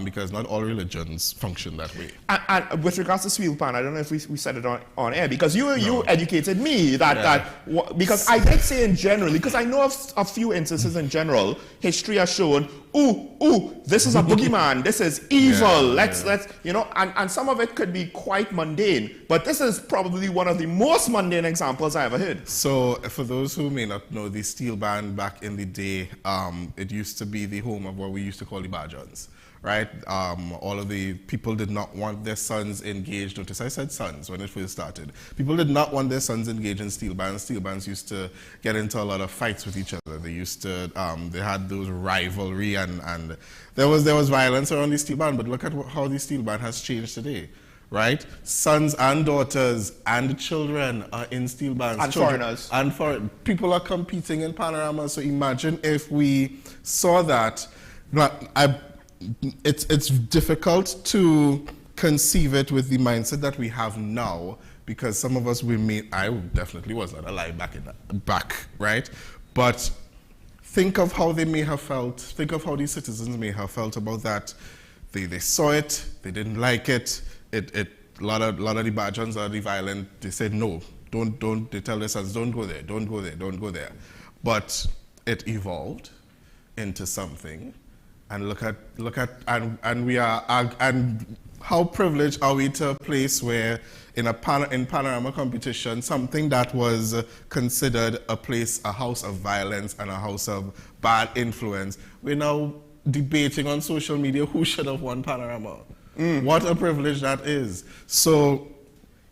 Because not all religions function that way. And with regards to steel pan, I don't know if we said it on air, because you educated me because I did say in general, because I know of a few instances in general, history has shown, this is a boogeyman, this is evil, let's and some of it could be quite mundane, but this is probably one of the most mundane examples I ever heard. So for those who may not know, the steel band back in the day, it used to be the home of what we used to call the Bajans. Right? All of the people did not want their sons engaged. Notice I said sons when it first started. People did not want their sons engaged in steel bands. Steel bands used to get into a lot of fights with each other. They used to, they had those rivalry and there was violence around the steel band. But look at how the steel band has changed today. Right? Sons and daughters and children are in steel bands. And foreigners. And foreign. People are competing in Panorama. So imagine if we saw that. It's difficult to conceive it with the mindset that we have now, because some of us I definitely was not alive back, right? But think of how they may have felt, think of how these citizens may have felt about that. They saw it, they didn't like it, a lot of the Bajans are the violent, they said no, don't, they tell their sons, don't go there, don't go there, don't go there. But it evolved into something. And look at how privileged are we to a place where in Panorama competition, something that was considered a house of violence and a house of bad influence, we're now debating on social media who should have won Panorama. What a privilege that is. So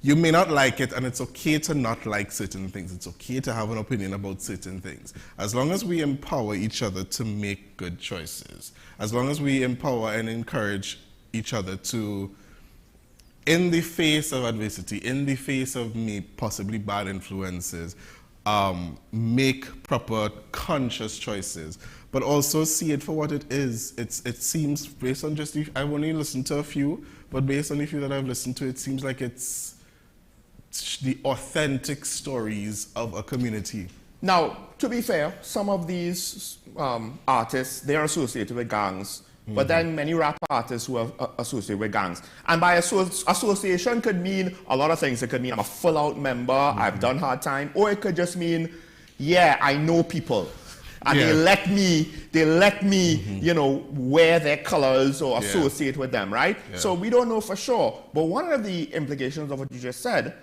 you may not like it, and it's okay to not like certain things. It's okay to have an opinion about certain things. As long as we empower each other to make good choices, as long as we empower and encourage each other to, in the face of adversity, in the face of possibly bad influences, make proper conscious choices, but also see it for what it is. It seems, based on just, I've only listened to a few, but based on the few that I've listened to, it seems like it's the authentic stories of a community. Now, to be fair, some of these artists, they are associated with gangs, but then many rap artists who are associated with gangs. And by association could mean a lot of things. It could mean I'm a full-out member, I've done hard time, or it could just mean, yeah, I know people. And they let me, wear their colors or associate with them, right? Yeah. So we don't know for sure. But one of the implications of what you just said,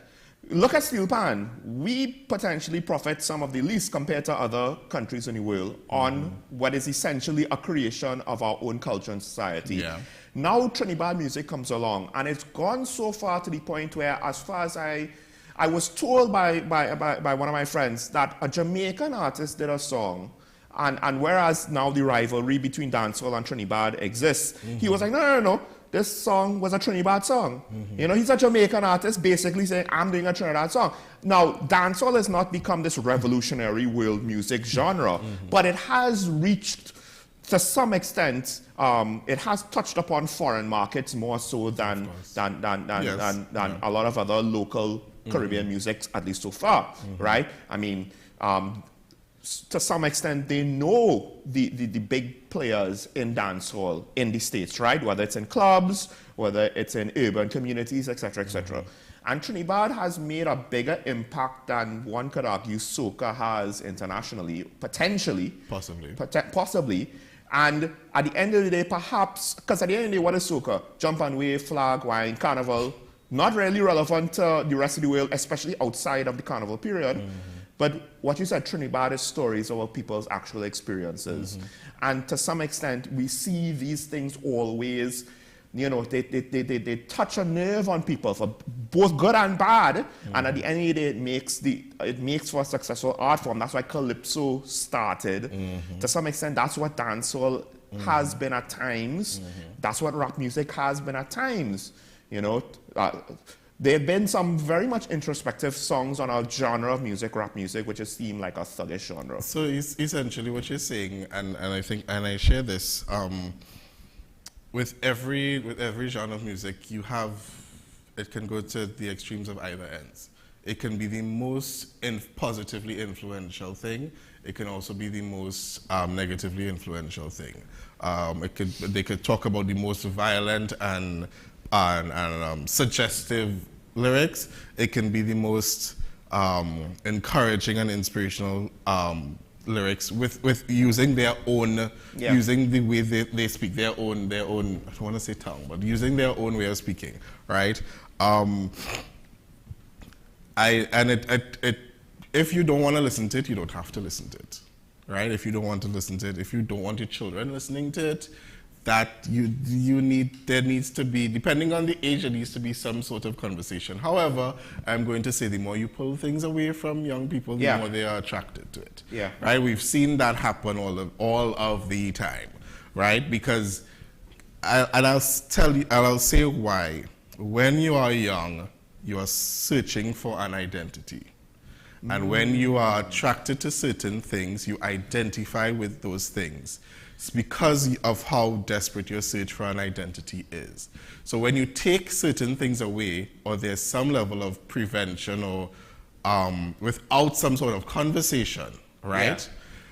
look at steel pan. We potentially profit some of the least compared to other countries in the world on what is essentially a creation of our own culture and society. Yeah. Now Trinidad music comes along, and it's gone so far to the point where, as far as I was told by one of my friends that a Jamaican artist did a song, and whereas now the rivalry between dancehall and Trinidad exists, he was like, no. This song was a Trinidad song. He's a Jamaican artist basically saying, I'm doing a Trinidad song. Now, dancehall has not become this revolutionary world music genre, but it has reached, to some extent, it has touched upon foreign markets more so than a lot of other local Caribbean music, at least so far, right? I mean, to some extent, they know the big players in dancehall in the States, right? Whether it's in clubs, whether it's in urban communities, etc., etc. And Trinidad has made a bigger impact than one could argue soca has internationally, potentially. Possibly. And at the end of the day, perhaps, because at the end of the day, what is soca? Jump and wave, flag, wine, carnival. Not really relevant to the rest of the world, especially outside of the carnival period. But what you said, Trinidad is stories about people's actual experiences. And to some extent, we see these things always, you know, they touch a nerve on people for both good and bad. And at the end of the day, it makes for a successful art form. That's why Calypso started. To some extent, that's what dancehall has been at times. That's what rap music has been at times. You know, there have been some very much introspective songs on our genre of music, rap music, which is seemed like a thuggish genre. So essentially what you're saying, and I think, and I share this, with every genre of music, it can go to the extremes of either ends. It can be the most positively influential thing. It can also be the most negatively influential thing. They could talk about the most violent and suggestive lyrics. It can be the most encouraging and inspirational lyrics with using their own, using the way they speak, their own, I don't want to say tongue, but using their own way of speaking, right? If you don't want to listen to it, you don't have to listen to it, right? If you don't want to listen to it, if you don't want your children listening to it, there needs to be, depending on the age, there needs to be some sort of conversation. However, I'm going to say the more you pull things away from young people, the more they are attracted to it. Right? We've seen that happen all of the time, right? Because, I'll say why. When you are young, you are searching for an identity. And when you are attracted to certain things, you identify with those things. It's because of how desperate your search for an identity is. So when you take certain things away, or there's some level of prevention, or without some sort of conversation, right?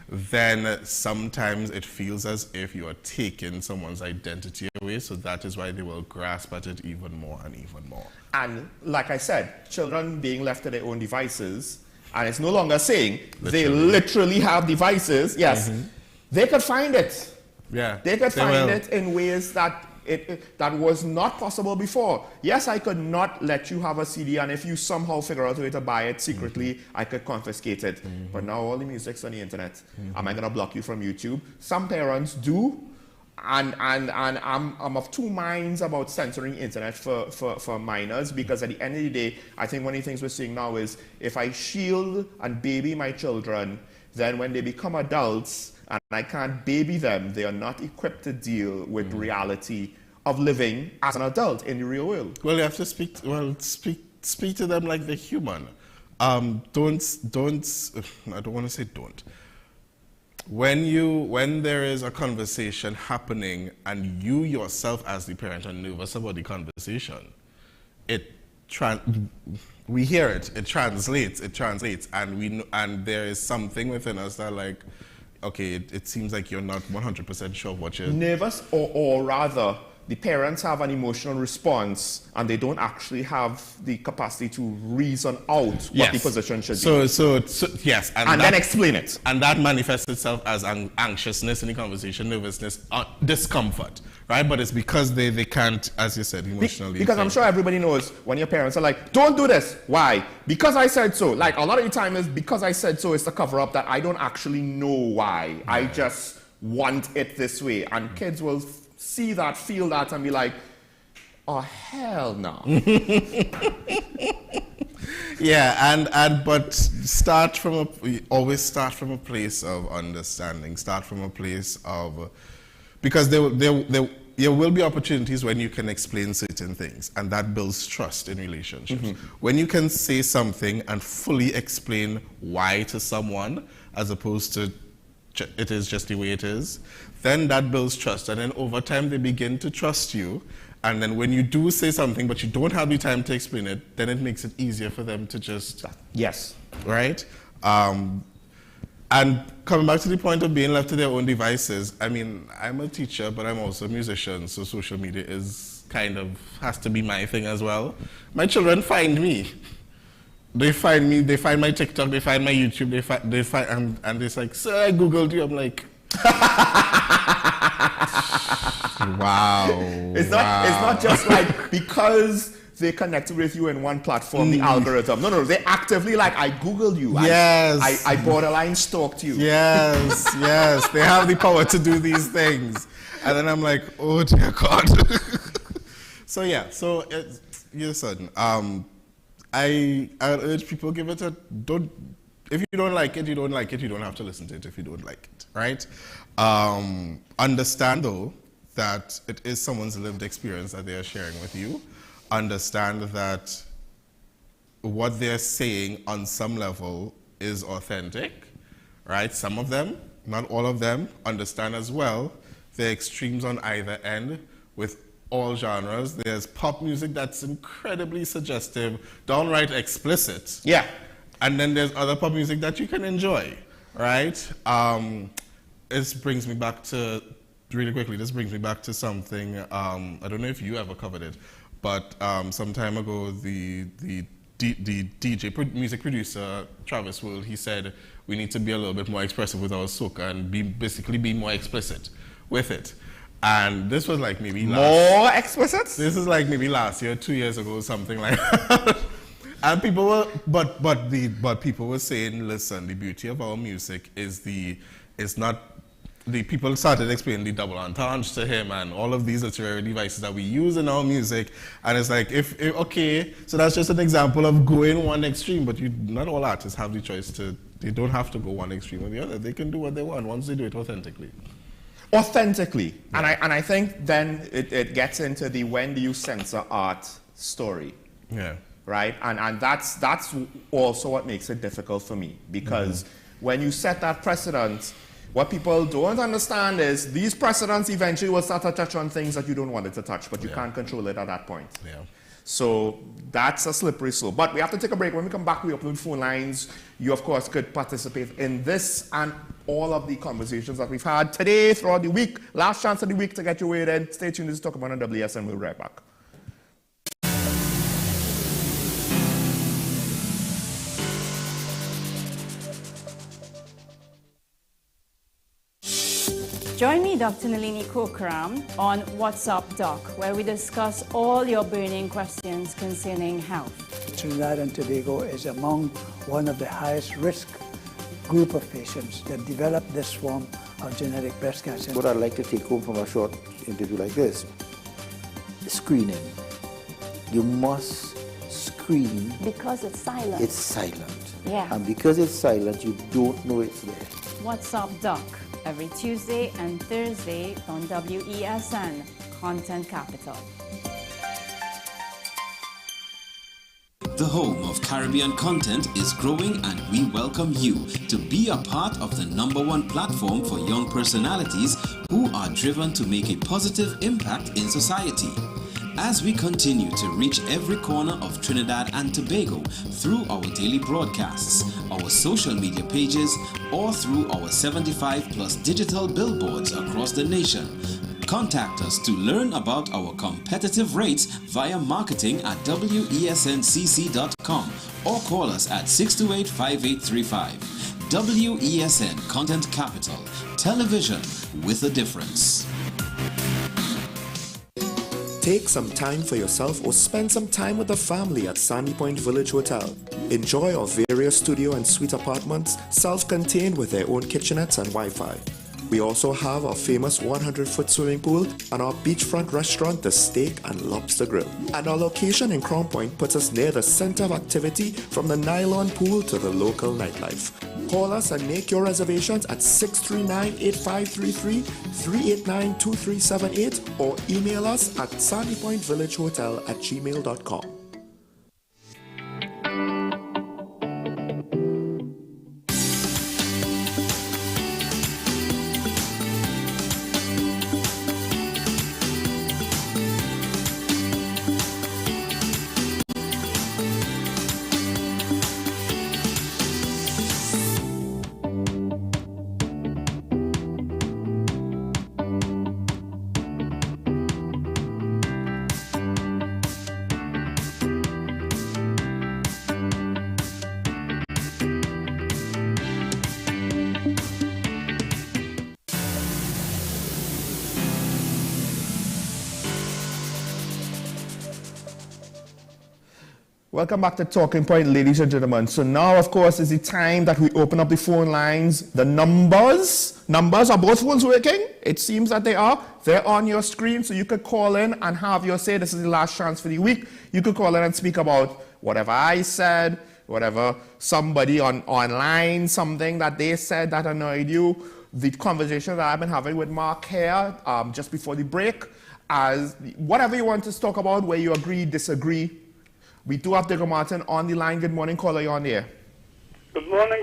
Then sometimes it feels as if you are taking someone's identity away, so that is why they will grasp at it even more and even more. And like I said, children being left to their own devices, and it's no longer saying they literally have devices, they could find it. They could find it in ways that that was not possible before. Yes, I could not let you have a CD, and if you somehow figure out a way to buy it secretly, I could confiscate it. But now all the music's on the internet. Am I going to block you from YouTube? Some parents do, and I'm of two minds about censoring internet for minors, because at the end of the day, I think one of the things we're seeing now is if I shield and baby my children, then when they become adults, and I can't baby them, they are not equipped to deal with reality of living as an adult in the real world. Well, you have to speak to them like they're human. I don't want to say don't. When there is a conversation happening and you yourself as the parent are nervous about the conversation, we hear it, it translates, and there is something within us that like, okay, it seems like you're not 100% sure what you're... Nervous, or rather, the parents have an emotional response and they don't actually have the capacity to reason out what the position should be. So yes. And then explain it. And that manifests itself as anxiousness in the conversation, nervousness, discomfort, right? But it's because they can't, as you said, emotionally... Because I'm sure everybody knows when your parents are like, don't do this. Why? Because I said so. Like, a lot of the time is because I said so, it's the cover up that I don't actually know why. I just want it this way. And kids will see that, feel that, and be like, oh, hell no. But always start from a place of understanding, start from a place of, because there will be opportunities when you can explain certain things, and that builds trust in relationships. When you can say something and fully explain why to someone, as opposed to it is just the way it is, then that builds trust, and then over time they begin to trust you, And then when you do say something, but you don't have the time to explain it, then it makes it easier for them to just... Yes. Right? And coming back to the point of being left to their own devices, I mean, I'm a teacher, but I'm also a musician, so social media is kind of, has to be my thing as well. My children find me. They find me, they find my TikTok, they find my YouTube, they find, and it's like, sir, I Googled you. I'm like, wow. It's not just like, because they connected with you in one platform, the algorithm. No, they actively like, I Googled you. Yes. I borderline stalked you. Yes, yes. They have the power to do these things. And then I'm like, oh dear God. So yeah, so listen, I urge people, give it a, if you don't like it, you don't like it. You don't have to listen to it if you don't like it, right? Understand though that it is someone's lived experience that they are sharing with you. Understand that what they're saying on some level is authentic, right? Some of them, not all of them. Understand as well the extremes on either end with all genres. There's pop music that's incredibly suggestive, downright explicit. Yeah. And then there's other pop music that you can enjoy, right? This brings me back to, really quickly, this brings me back to something, I don't know if you ever covered it, but some time ago, the music producer, Travis World, he said, we need to be a little bit more expressive with our soca and basically be more explicit with it. And this was like maybe more explicit? This is like maybe last year, 2 years ago, something like that. And people were, but people were saying, listen, the beauty of our music is the people started explaining the double entendre to him and all of these literary devices that we use in our music. And it's like, okay, so that's just an example of going one extreme, but not all artists have the choice to, they don't have to go one extreme or the other. They can do what they want once they do it authentically. Authentically. Yeah. And I think then it gets into the when do you censor art story. Yeah. Right? And that's also what makes it difficult for me, because when you set that precedent, what people don't understand is these precedents eventually will start to touch on things that you don't want it to touch, but you can't control it at that point. Yeah. So that's a slippery slope. But we have to take a break. When we come back, we open phone lines. You, of course, could participate in this and all of the conversations that we've had today, throughout the week. Last chance of the week to get your way in. Stay tuned. This is Talk About on WSN. We'll be right back. Join me, Dr. Nalini Kokram, on What's Up Doc, where we discuss all your burning questions concerning health. Trinidad and Tobago is among one of the highest risk group of patients that develop this form of genetic breast cancer. What I'd like to take home from a short interview like this, screening. You must screen. Because it's silent. It's silent. Yeah. And because it's silent, you don't know it's there. What's Up Doc, every Tuesday and Thursday on WESN, Content Capital. The home of Caribbean content is growing, and we welcome you to be a part of the #1 platform for young personalities who are driven to make a positive impact in society. As we continue to reach every corner of Trinidad and Tobago through our daily broadcasts, our social media pages, or through our 75+ digital billboards across the nation, contact us to learn about our competitive rates via marketing at wesncc.com or call us at 628-5835. WESN Content Capital, television with a difference. Take some time for yourself or spend some time with the family at Sandy Point Village Hotel. Enjoy our various studio and suite apartments, self-contained with their own kitchenettes and Wi-Fi. We also have our famous 100-foot swimming pool and our beachfront restaurant, the Steak and Lobster Grill. And our location in Crown Point puts us near the center of activity, from the nylon pool to the local nightlife. Call us and make your reservations at 639-8533, 389-2378, or email us at sandypointvillagehotel@gmail.com. Welcome back to Talking Point, ladies and gentlemen. So now, of course, is the time that we open up the phone lines. The numbers, are both phones working? It seems that they are. They're on your screen, so you could call in and have your say. This is the last chance for the week. You could call in and speak about whatever I said, whatever somebody online, something that they said that annoyed you. The conversation that I've been having with Mark here just before the break, as whatever you want to talk about, where you agree, disagree. We do have Digger Martin on the line. Good morning, caller, you're on the air. Good morning,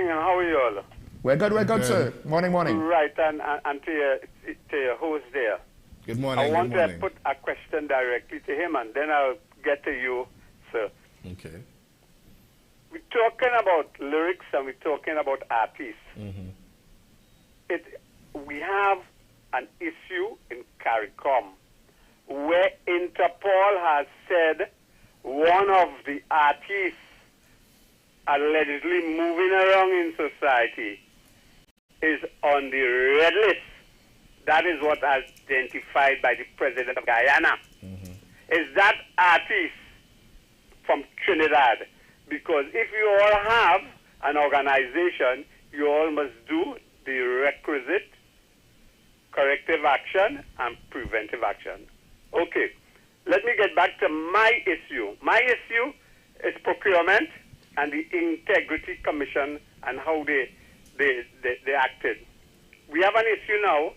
how are you all? We're good, sir. Morning. Right, and to your host there. Good morning, I want to put a question directly to him, and then I'll get to you, sir. Okay. We're talking about lyrics, and we're talking about artists. We have an issue in CARICOM where Interpol has said one of the artists allegedly moving around in society is on the red list. That is what identified by the president of Guyana. Is that artist from Trinidad? Because if you all have an organization, you all must do the requisite corrective action and preventive action. Okay. Let me get back to my issue. My issue is procurement and the Integrity Commission and how they acted. We have an issue now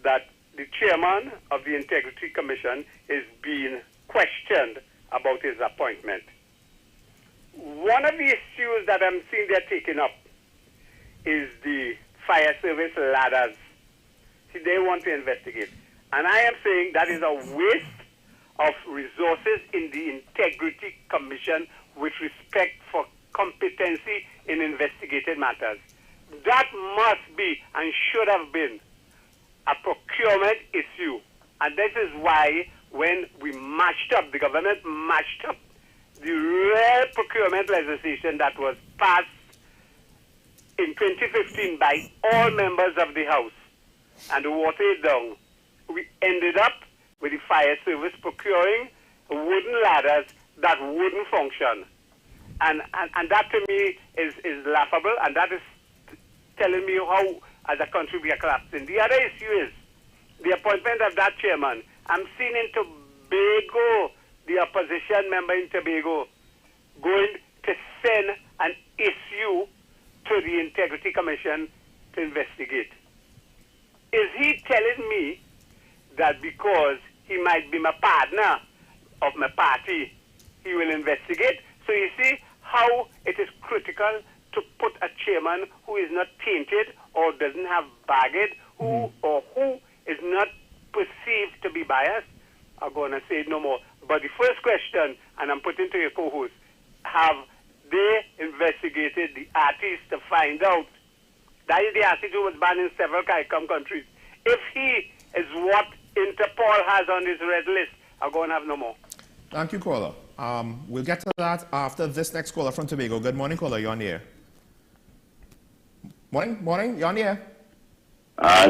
that the chairman of the Integrity Commission is being questioned about his appointment. One of the issues that I'm seeing they're taking up is the fire service ladders. See, they want to investigate. And I am saying that is a waste of resources in the Integrity Commission with respect for competency in investigated matters. That must be and should have been a procurement issue. And this is why when we mashed up, the government mashed up the real procurement legislation that was passed in 2015 by all members of the House and watered it down, we ended up with the fire service procuring wooden ladders that wouldn't function. And that to me is laughable, and that is telling me how, as a country, we are collapsing. The other issue is the appointment of that chairman. I'm seeing in Tobago, the opposition member in Tobago, going to send an issue to the Integrity Commission to investigate. Is he telling me that because he might be my partner of my party, he will investigate? So you see how it is critical to put a chairman who is not tainted or doesn't have baggage, who is not perceived to be biased. I'm going to say no more. But the first question, and I'm putting to your co-host, have they investigated the artist to find out? That is the artist who was banned in several CARICOM countries. If he is what Interpol has on his red list, I'm going to have no more. Thank you, caller. We'll get to that after this next caller from Tobago. Good morning, caller. You're on the air. Morning. You're on the air.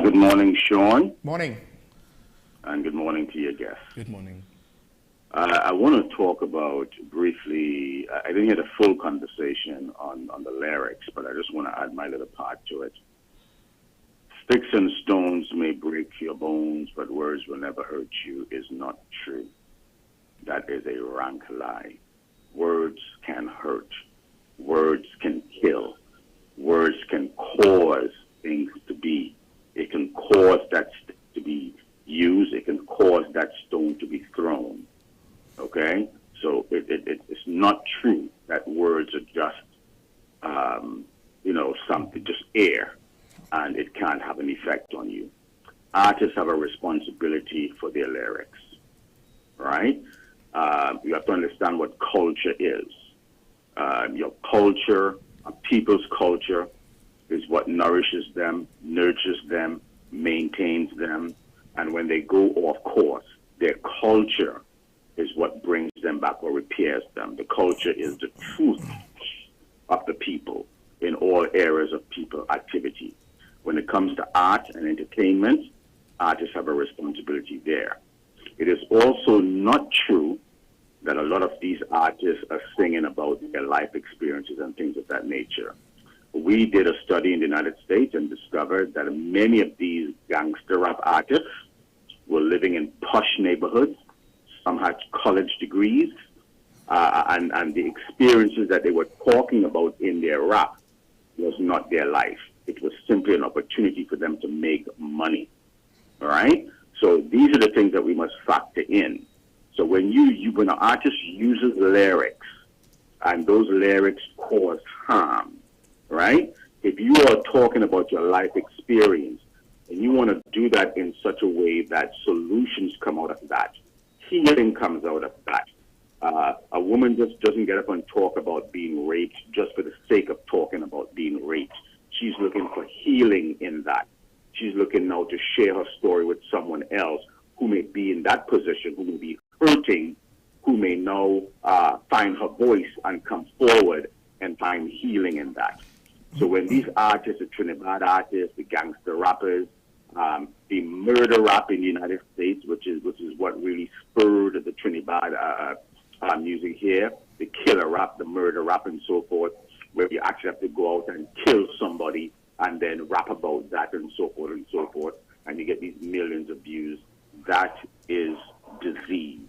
Good morning, Sean. Morning. And good morning to your guests. Good morning. I want to talk about briefly, I didn't hear the full conversation on the lyrics, but I just want to add my little part to it. Sticks and stones may break your bones, but words will never hurt you is not true. That is a rank lie. Words can hurt. Words can kill. Words can cause things to be. It can cause that stick to be used. It can cause that stone to be thrown. Okay? So it's not true that words are just, something, just air, and it can't have an effect on you. Artists have a responsibility for their lyrics, right? You have to understand what culture is. Your culture, a people's culture, is what nourishes them, nurtures them, maintains them, and when they go off course, their culture is what brings them back or repairs them. The culture is the truth of the people in all areas of people activity. When it comes to art and entertainment, artists have a responsibility there. It is also not true that a lot of these artists are singing about their life experiences and things of that nature. We did a study in the United States and discovered that many of these gangster rap artists were living in posh neighborhoods. Some had college degrees, and the experiences that they were talking about in their rap was not their life. It was simply an opportunity for them to make money. All right? So these are the things that we must factor in. So when when an artist uses lyrics and those lyrics cause harm, right? If you are talking about your life experience and you want to do that in such a way that solutions come out of that, healing comes out of that. A woman just doesn't get up and talk about being raped just for the sake of talking about being raped. She's looking for healing in that. She's looking now to share her story with someone else who may be in that position, who may be hurting, who may now find her voice and come forward and find healing in that. So when these artists, the Trinidad artists, the gangster rappers, the murder rap in the United States, which is what really spurred the Trinidad music here, the killer rap, the murder rap, and so forth, where you actually have to go out and kill somebody and then rap about that and so forth and so forth, and you get these millions of views. That is disease.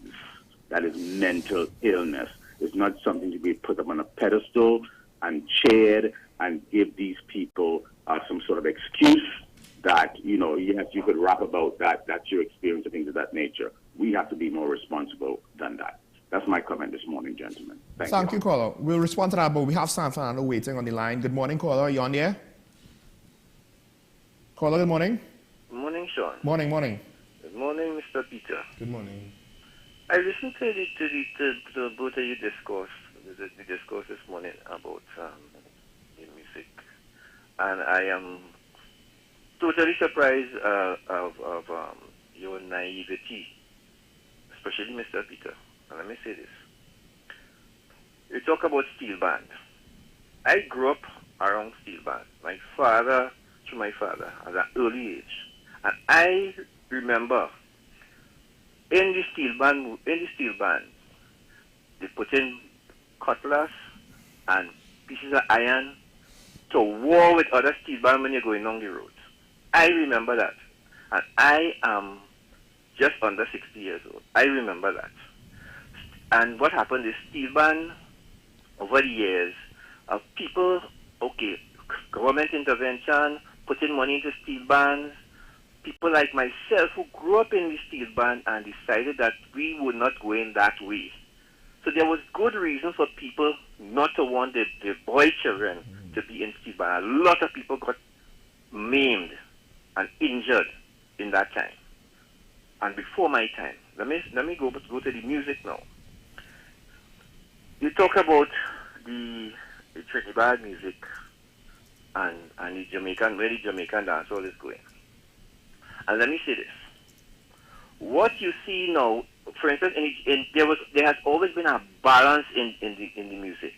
That is mental illness. It's not something to be put up on a pedestal and cheered and give these people some sort of excuse that, yes, you could rap about that, that's your experience and things of that nature. We have to be more responsible than that. That's my comment this morning, gentlemen. Thank you, caller. We'll respond to that, but we have San Fernando waiting on the line. Good morning, caller. Are you on the air? Caller, good morning. Good morning, Sean. Morning. Good morning, Mr. Peter. Good morning. I listened to both of you discourse this morning about the music, and I am totally surprised of your naivety, especially Mr. Peter. And let me say this. You talk about steel band. I grew up around steel band. My father, at an early age. And I remember in the steel band, they put in cutlass and pieces of iron to war with other steel band when you're going on the road. I remember that. And I am just under 60 years old. I remember that. And what happened is steel band over the years of people, government intervention, putting money into steel bands, people like myself who grew up in the steel band and decided that we were not going that way. So there was good reason for people not to want the boy children to be in steel band. A lot of people got maimed and injured in that time. And before my time, let me go to the music now. You talk about the Trinidad music and the Jamaican, where the Jamaican dancehall is going. And let me say this. What you see now, for instance, there has always been a balance in the music.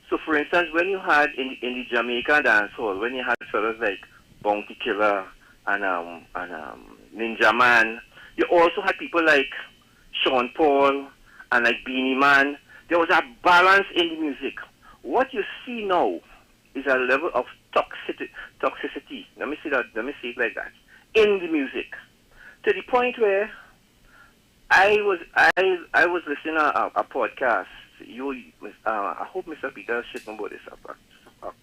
So for instance, when you had in the Jamaican dancehall, when you had fellas like Bounty Killer and Ninja Man, you also had people like Sean Paul and like Beanie Man. There was a balance in the music. What you see now is a level of toxicity. Let me say it like that. In the music, to the point where I was listening to a podcast. I hope Mr. Peter should know about this.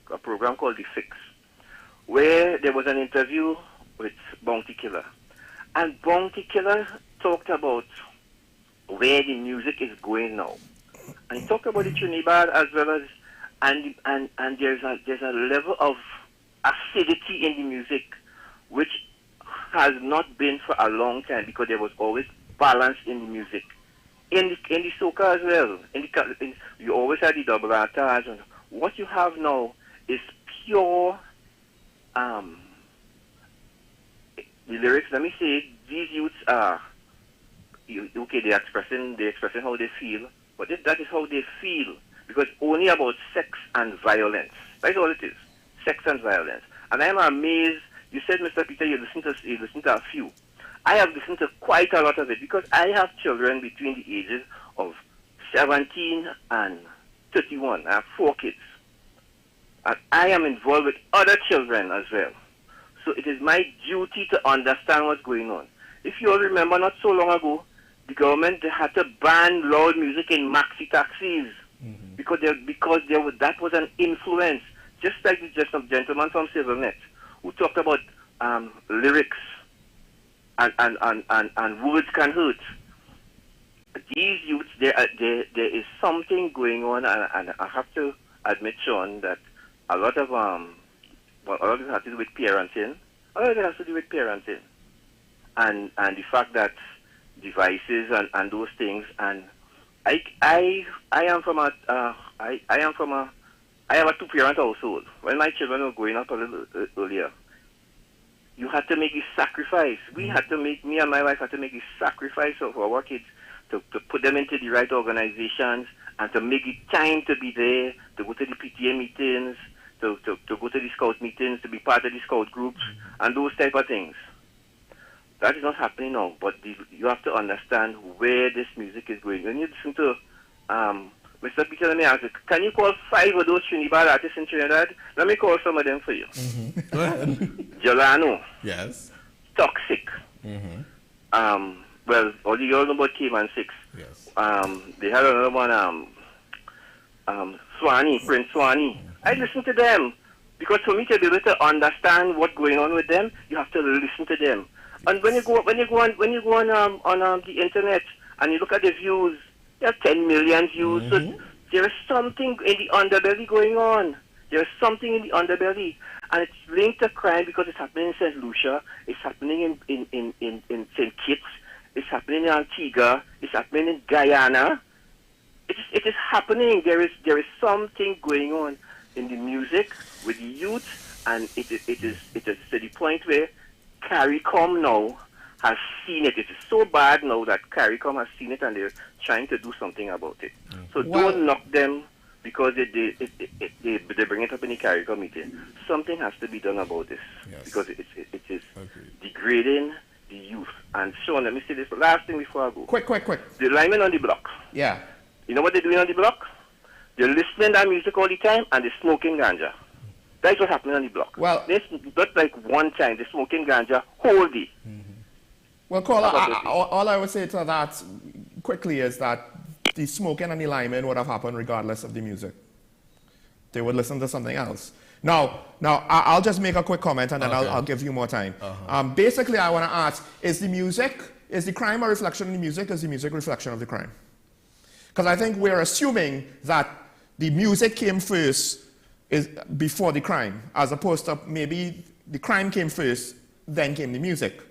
A program called The Fix, where there was an interview with Bounty Killer, and Bounty Killer talked about where the music is going now, and he talked about the Trinidad as well as and there's a level of acidity in the music which has not been for a long time, because there was always balance in the music. In the soca as well. You always had the double entendre. And what you have now is pure. The lyrics. Let me say, these youths are they're expressing how they feel, but that is how they feel, because only about sex and violence. That's all it is. Sex and violence. And I'm amazed. You said, Mr. Peter, you listen to a few. I have listened to quite a lot of it, because I have children between the ages of 17 and 31. I have 4 kids. And I am involved with other children as well. So it is my duty to understand what's going on. If you all remember, not so long ago, the government they had to ban loud music in maxi taxis because that was an influence. Just like the gentleman from CivilNet who talked about lyrics and words can hurt. These youths, there is something going on, and I have to admit, Sean, that a lot of it has to do with parenting. A lot of it has to do with parenting, and the fact that devices and those things. And I have a 2-parent household. When my children were growing up a little earlier, you had to make this sacrifice. Me and my wife had to make this sacrifice for our kids to put them into the right organizations and to make it time to be there, to go to the PTA meetings, to go to the scout meetings, to be part of the scout groups, and those type of things. That is not happening now, but you have to understand where this music is going. When you listen to Mr. Peter, let me ask you, can you call 5 of those Trinidad artists in Trinidad? Let me call some of them for you. Go ahead. Jolano. Yes. Toxic. Well, all you all know about Cayman 6. Yes. They had another one, Swanee, Prince Swanee. I listen to them because for me to be able to understand what's going on with them, you have to listen to them. And when you go on the internet and you look at the views, there are 10 million views. So there is something in the underbelly going on. There is something in the underbelly, and it's linked to crime because it's happening in St. Lucia, it's happening in St. Kitts, it's happening in Antigua, it's happening in Guyana. It is happening. There is something going on in the music with the youth, and it is to the point where CARICOM now has seen it. It is so bad now that CARICOM has seen it and they're trying to do something about it. So don't knock them because they bring it up in the CARICOM meeting. Something has to be done about this because it is degrading the youth. And Sean, let me say this last thing before I go. Quick. The linemen on the block. Yeah. You know what they're doing on the block? They're listening to that music all the time and they're smoking ganja. That's what's happening on the block. Well, not like one time. They're smoking ganja whole day. Well, Caller, all I would say to that quickly is that the smoking and the liming would have happened regardless of the music. They would listen to something else. Now, I'll just make a quick comment and then I'll give you more time. Basically, I want to ask, is the crime a reflection of the music? Is the music a reflection of the crime? Because I think we're assuming that the music came first before the crime, as opposed to maybe the crime came first, then came the music.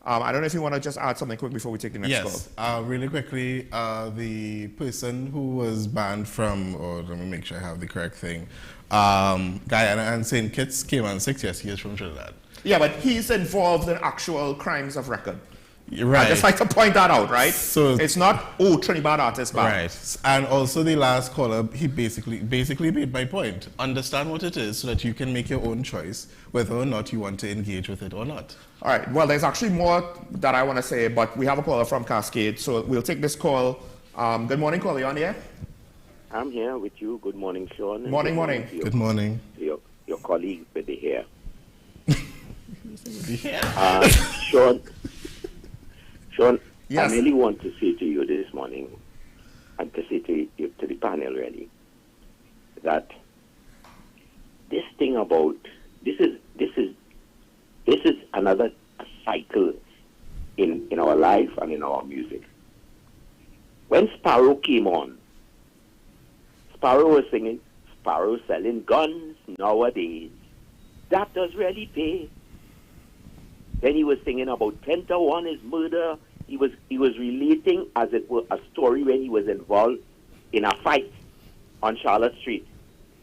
I don't know if you want to just add something quick before we take the next call. Yes, really quickly, the person who was banned from, or let me make sure I have the correct thing, Guyana and St. Kitts came on 6 years, he is from Trinidad. Yeah, but he's involved in actual crimes of record. Right. I just like to point that out, right? So it's not, Trinidad artist banned. Right. And also the last caller, he basically made my point. Understand what it is so that you can make your own choice whether or not you want to engage with it or not. All right. Well, there's actually more that I want to say, but we have a caller from Cascade, so we'll take this call. Good morning, caller. You on the air? I'm here with you. Good morning, Sean. Morning. Good morning. Your colleague with the hair. Sean, yes. I really want to say to you this morning, and to say to the panel really, that this thing about this is another cycle in our life and in our music. When Sparrow came on, Sparrow was singing, Sparrow selling guns nowadays. That does really pay. Then he was singing about 10 to 1 is murder. He was relating as it were a story when he was involved in a fight on Charlotte Street.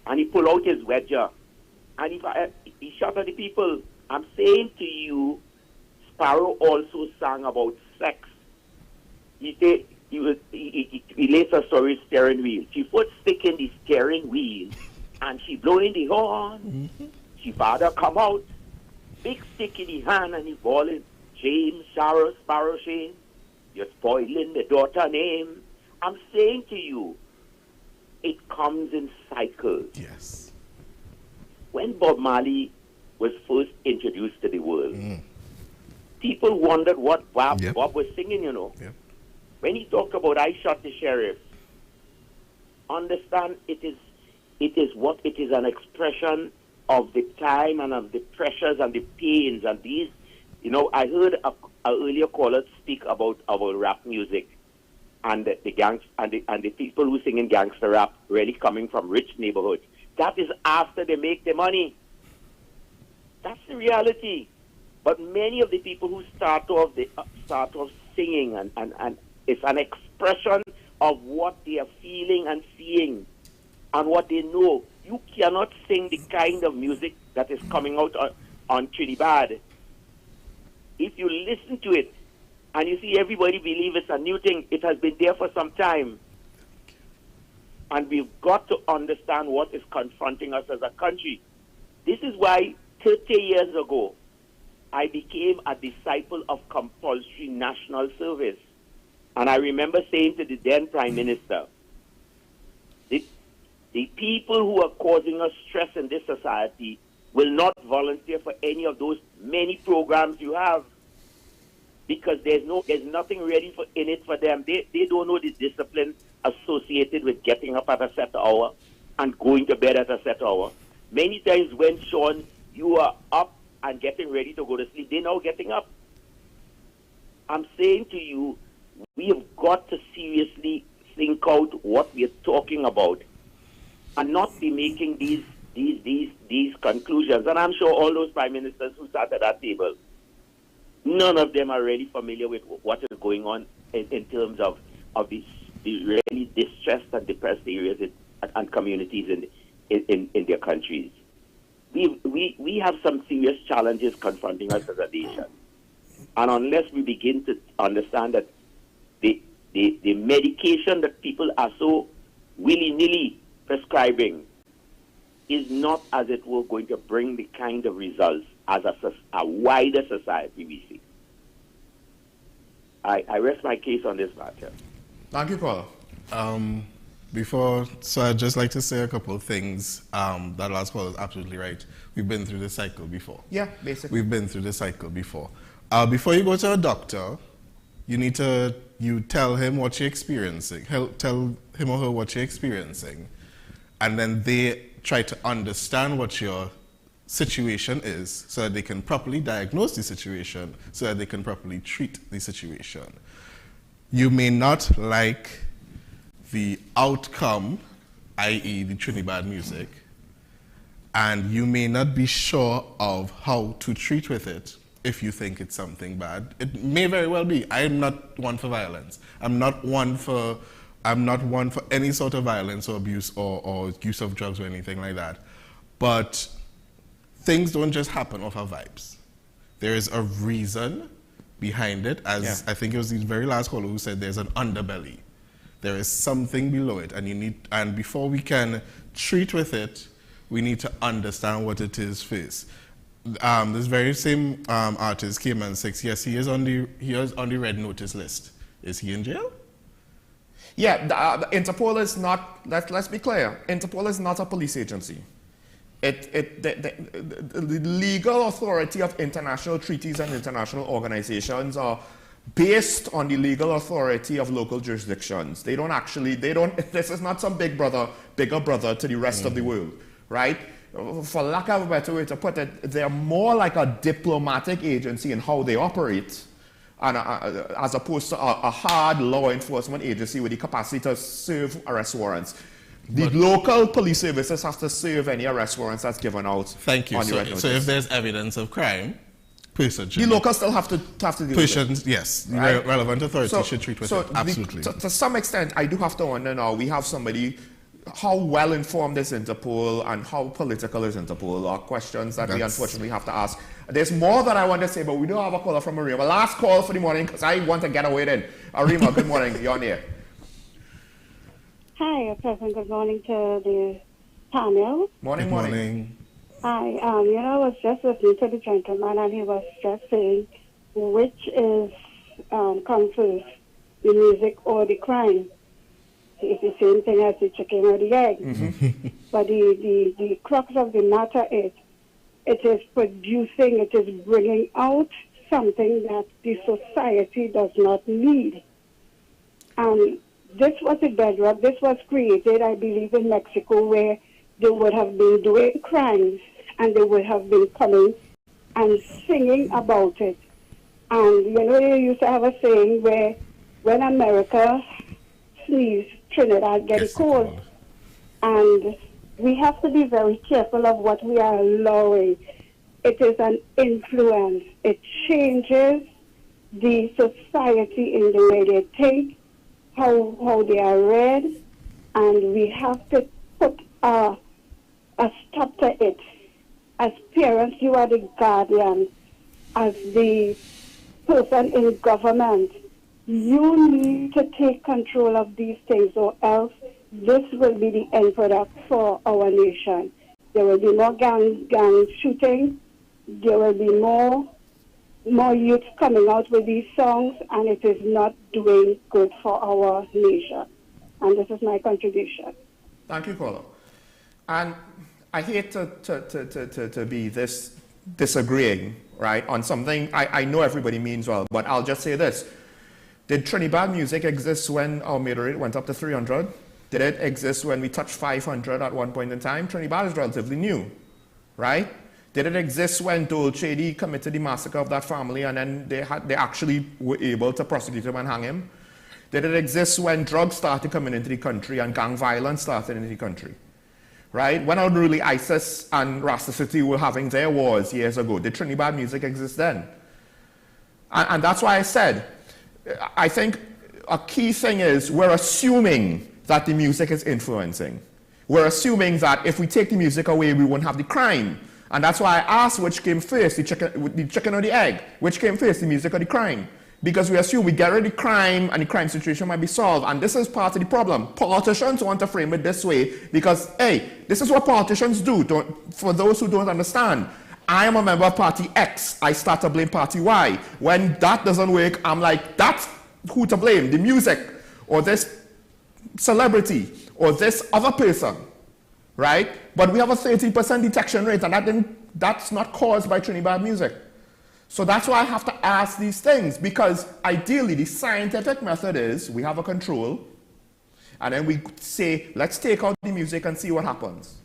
And he pulled out his wedger and he shot at the people. I'm saying to you, Sparrow also sang about sex. He relates a story steering wheel. She put stick in the steering wheel and she blowing the horn. She father come out. Big stick in the hand and he bawling, James, Sarah, Sparrow, Shane, you're spoiling the daughter name. I'm saying to you, it comes in cycles. Yes. When Bob Marley was first introduced to the world, people wondered what Bob was singing, you know. Yep. When he talked about I shot the sheriff, understand it is an expression of the time and of the pressures and the pains and these, you know, I heard a earlier caller speak about our rap music and the gangs and the people who sing in gangster rap really coming from rich neighborhoods. That is after they make the money. That's the reality. But many of the people who start off singing and it's an expression of what they are feeling and seeing and what they know. You cannot sing the kind of music that is coming out on Trinidad. If you listen to it and you see everybody believe it's a new thing, it has been there for some time. And we've got to understand what is confronting us as a country. This is why 30 years ago, I became a disciple of compulsory national service. And I remember saying to the then Prime Minister, the people who are causing us stress in this society will not volunteer for any of those many programs you have, because there's nothing ready in it for them. They don't know the discipline associated with getting up at a set hour and going to bed at a set hour. Many times when, Sean, you are up and getting ready to go to sleep, they're now getting up. I'm saying to you, we have got to seriously think out what we are talking about and not be making these conclusions. And I'm sure all those prime ministers who sat at that table, none of them are really familiar with what is going on in terms of the really distressed and depressed areas and communities in their countries. We have some serious challenges confronting us as a nation. And unless we begin to understand that the medication that people are so willy-nilly prescribing is not, as it were, going to bring the kind of results as a wider society we see. I rest my case on this matter. Thank you, Paul. So I'd just like to say a couple of things. That last call is absolutely right. We've been through this cycle before. Yeah, basically. We've been through this cycle before. Before you go to a doctor, you tell him what you're experiencing. Tell him or her what you're experiencing. And then they try to understand what your situation is so that they can properly diagnose the situation, so that they can properly treat the situation. You may not like the outcome, i.e. the Trinidad music, and you may not be sure of how to treat with it if you think it's something bad. It may very well be. I'm not one for violence. I'm not one for any sort of violence or abuse or use of drugs or anything like that. But things don't just happen off of vibes. There is a reason behind it, as I think it was the very last caller who said there's an underbelly. There is something below it, and before we can treat with it, we need to understand what it is first. This very same artist came and said, yes, he is on the red notice list. Is he in jail? Yeah, Interpol is not, let's be clear, Interpol is not a police agency. The legal authority of international treaties and international organizations are based on the legal authority of local jurisdictions. This is not some bigger brother to the rest of the world, right? For lack of a better way to put it, they're more like a diplomatic agency in how they operate, and as opposed to a hard law enforcement agency with the capacity to serve arrest warrants. The local police services have to serve any arrest warrants that's given out. Thank you. So if there's evidence of crime, the locals still have to deal with it. Yes, right? Relevant authorities should treat with it. Absolutely. To some extent, I do have to wonder now, we have somebody, how well informed is Interpol and how political is Interpol are questions that we unfortunately have to ask. There's more that I want to say, but we do have a caller from Arima. Last call for the morning, because I want to get away then. Arima, good morning. You're on air. Hi, President. Good morning to the panel. Morning. Hi. I was just listening to the gentleman, and he was just saying which is comes first, the music or the crime. It's the same thing as the chicken or the egg. But the crux of the matter is, it is producing, it is bringing out something that the society does not need. And this was a bedrock. This was created, I believe, in Mexico, where they would have been doing crimes and they would have been coming and singing about it. And you know, you used to have a saying where when America sneezes, Trinidad gets cold. And we have to be very careful of what we are allowing. It is an influence. It changes the society in the way they think, how they are read, and we have to put a stop to it. As parents, you are the guardian. As the person in government, you need to take control of these things, or else this will be the end product for our nation. There will be more gang shooting. There will be more youth coming out with these songs, and it is not doing good for our nation. And this is my contribution. Thank you, Paula. And I hate to be this disagreeing, right, on something I know everybody means well, but I'll just say this. Did Trinidad music exist when our murder rate went up to 300? Did it exist when we touched 500 at one point in time? Trinidad is relatively new, right? Did it exist when Dolce D committed the massacre of that family and then they actually were able to prosecute him and hang him? Did it exist when drugs started coming into the country and gang violence started into the country? Right? When unruly ISIS and Rasicity were having their wars years ago, did Trinidad music exist then? And that's why I said, I think a key thing is we're assuming that the music is influencing. We're assuming that if we take the music away, we won't have the crime. And that's why I asked which came first, the chicken or the egg? Which came first, the music or the crime? Because we assume we get rid of the crime and the crime situation might be solved. And this is part of the problem. Politicians want to frame it this way because, hey, this is what politicians do. For those who don't understand, I am a member of Party X. I start to blame Party Y. When that doesn't work, I'm like, that's who to blame, the music or this celebrity or this other person. Right? But we have a 30% detection rate, and that's not caused by Trinidad music. So that's why I have to ask these things, because ideally the scientific method is we have a control, and then we say, let's take out the music and see what happens.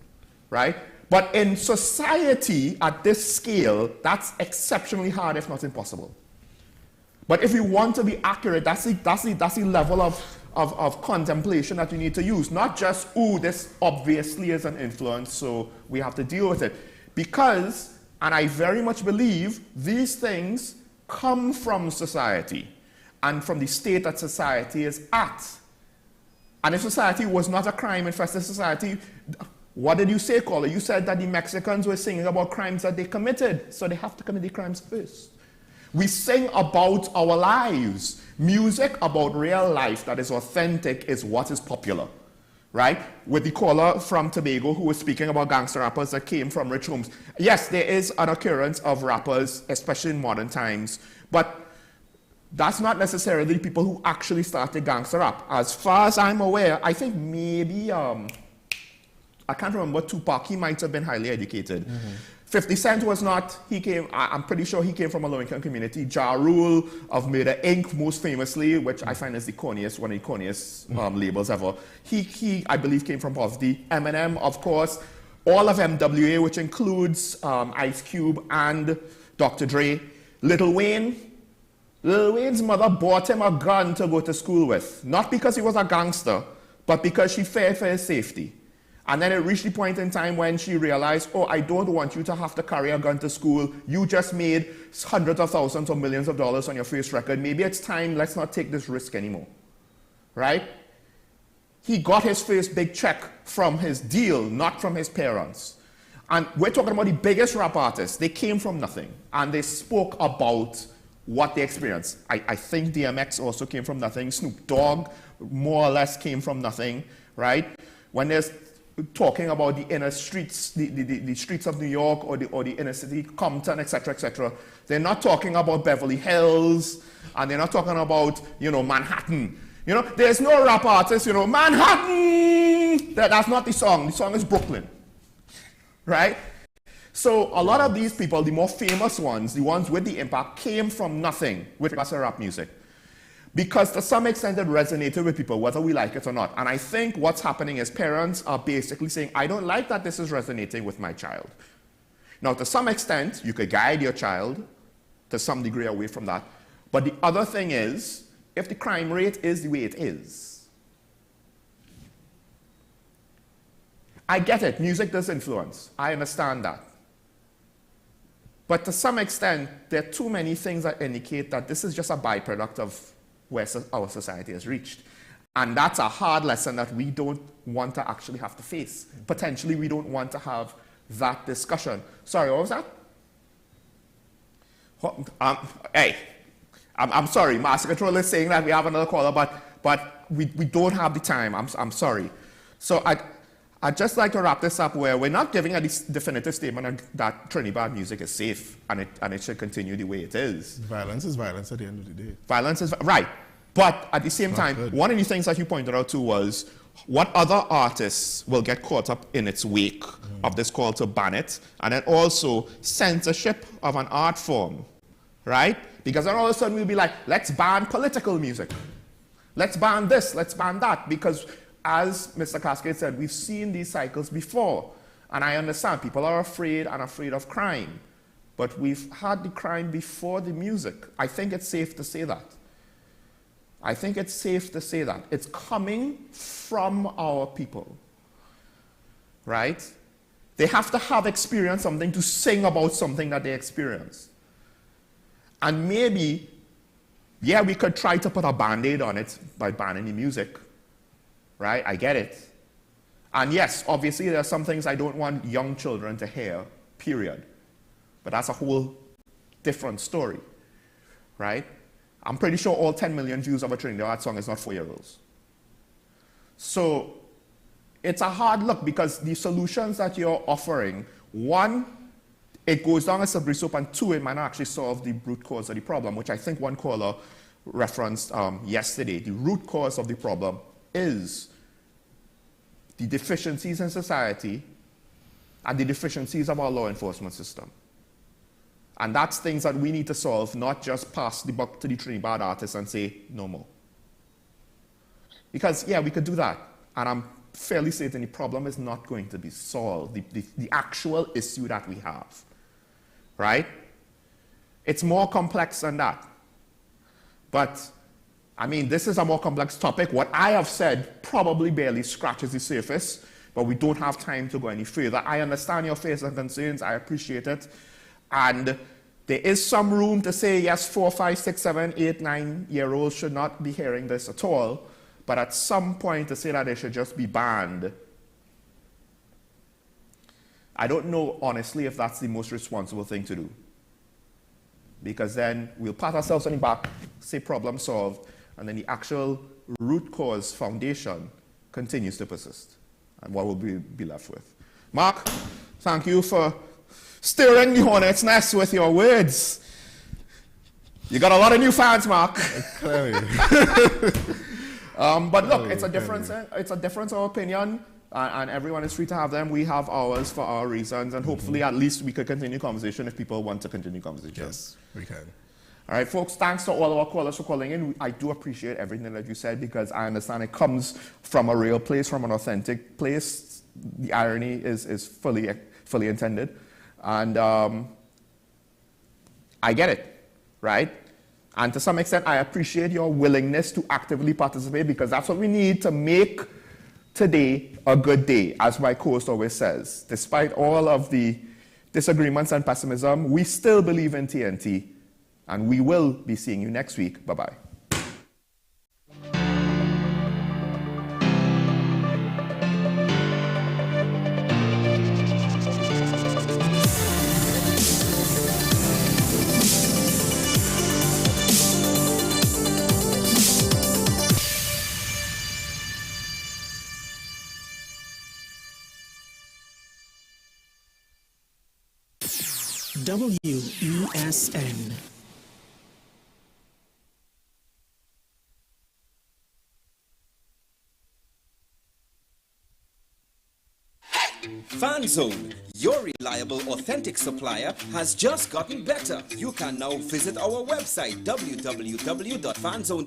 Right? But in society at this scale, that's exceptionally hard, if not impossible. But if you want to be accurate, that's the level of contemplation that you need to use. Not just, ooh, this obviously is an influence, so we have to deal with it. Because, and I very much believe, these things come from society and from the state that society is at. And if society was not a crime-infested society, what did you say, caller? You said that the Mexicans were singing about crimes that they committed, so they have to commit the crimes first. We sing about our lives. Music about real life that is authentic is what is popular, right? With the caller from Tobago who was speaking about gangster rappers that came from rich homes. Yes, there is an occurrence of rappers, especially in modern times, but that's not necessarily people who actually started gangster rap. As far as I'm aware, I think maybe, I can't remember Tupac, he might have been highly educated. 50 Cent was not, I'm pretty sure he came from a low-income community. Ja Rule of Murder Inc., most famously, which I find is the corniest, one of the corniest labels ever. He, I believe, came from poverty. Eminem, of course. All of MWA, which includes Ice Cube and Dr. Dre. Lil Wayne's mother bought him a gun to go to school with. Not because he was a gangster, but because she feared for his safety. And then it reached the point in time when she realized, oh, I don't want you to have to carry a gun to school. You just made hundreds of thousands or millions of dollars on your first record. Maybe it's time, let's not take this risk anymore. Right? He got his first big check from his deal, not from his parents. And we're talking about the biggest rap artists. They came from nothing. And they spoke about what they experienced. I think DMX also came from nothing. Snoop Dogg more or less came from nothing. Right? When there's talking about the inner streets, the streets of New York or the inner city, Compton, etc., etc. They're not talking about Beverly Hills, and they're not talking about, Manhattan. You know, there's no rap artist, you know, Manhattan. That's not the song. The song is Brooklyn. Right? So a lot of these people, the more famous ones, the ones with the impact, came from nothing with regards to rap music. Because to some extent it resonated with people, whether we like it or not. And I think what's happening is parents are basically saying, I don't like that this is resonating with my child. Now, to some extent, you could guide your child to some degree away from that. But the other thing is, if the crime rate is the way it is, I get it, music does influence. I understand that. But to some extent, there are too many things that indicate that this is just a byproduct of where our society has reached. And that's a hard lesson that we don't want to actually have to face. Potentially, we don't want to have that discussion. Sorry, what was that? Hey, I'm sorry, Master Controller is saying that we have another caller, but we don't have the time. I'm sorry. So I'd just like to wrap this up where we're not giving a definitive statement that Trinidad music is safe and it should continue the way it is. Violence is violence at the end of the day. Violence is, right. But at the same time, one of the things that you pointed out too was what other artists will get caught up in its wake of this call to ban it, and then also censorship of an art form, right? Because then all of a sudden we'll be like, let's ban political music. Let's ban this, let's ban that, because as Mr. Cascade said, we've seen these cycles before. And I understand people are afraid and afraid of crime. But we've had the crime before the music. I think it's safe to say that. I think it's safe to say that. It's coming from our people. Right? They have to have experienced something to sing about something that they experience. And maybe, yeah, we could try to put a band-aid on it by banning the music. Right? I get it. And yes, obviously there are some things I don't want young children to hear, period. But that's a whole different story. Right? I'm pretty sure all 10 million views of a Trinidad song is not 4-year-olds. So it's a hard look because the solutions that you're offering, one, it goes down a slippery slope, and two, it might not actually solve the root cause of the problem, which I think one caller referenced yesterday. The root cause of the problem is the deficiencies in society and the deficiencies of our law enforcement system. And that's things that we need to solve, not just pass the buck to the Trinidad artists and say, no more. Because, yeah, we could do that. And I'm fairly certain the problem is not going to be solved, the actual issue that we have. Right? It's more complex than that. But I mean, this is a more complex topic. What I have said probably barely scratches the surface, but we don't have time to go any further. I understand your fears and concerns. I appreciate it. And there is some room to say, yes, 4, 5, 6, 7, 8, 9-year-olds should not be hearing this at all. But at some point to say that they should just be banned, I don't know, honestly, if that's the most responsible thing to do. Because then we'll pat ourselves on the back, say problem solved, and then the actual root cause foundation continues to persist. And what will we be left with? Mark, thank you for stirring the hornet's nest with your words. You got a lot of new fans, Mark. Clearly. But look, it's a difference of opinion, and everyone is free to have them. We have ours for our reasons, and hopefully at least we could continue conversation if people want to continue conversation. Yes, we can. All right, folks, thanks to all of our callers for calling in. I do appreciate everything that you said because I understand it comes from a real place, from an authentic place. The irony is fully intended. And I get it, right? And to some extent, I appreciate your willingness to actively participate because that's what we need to make today a good day, as my co-host always says. Despite all of the disagreements and pessimism, we still believe in TNT. And we will be seeing you next week. Bye-bye. WESN FanZone, your reliable, authentic supplier, has just gotten better. You can now visit our website www.fanzonetv.com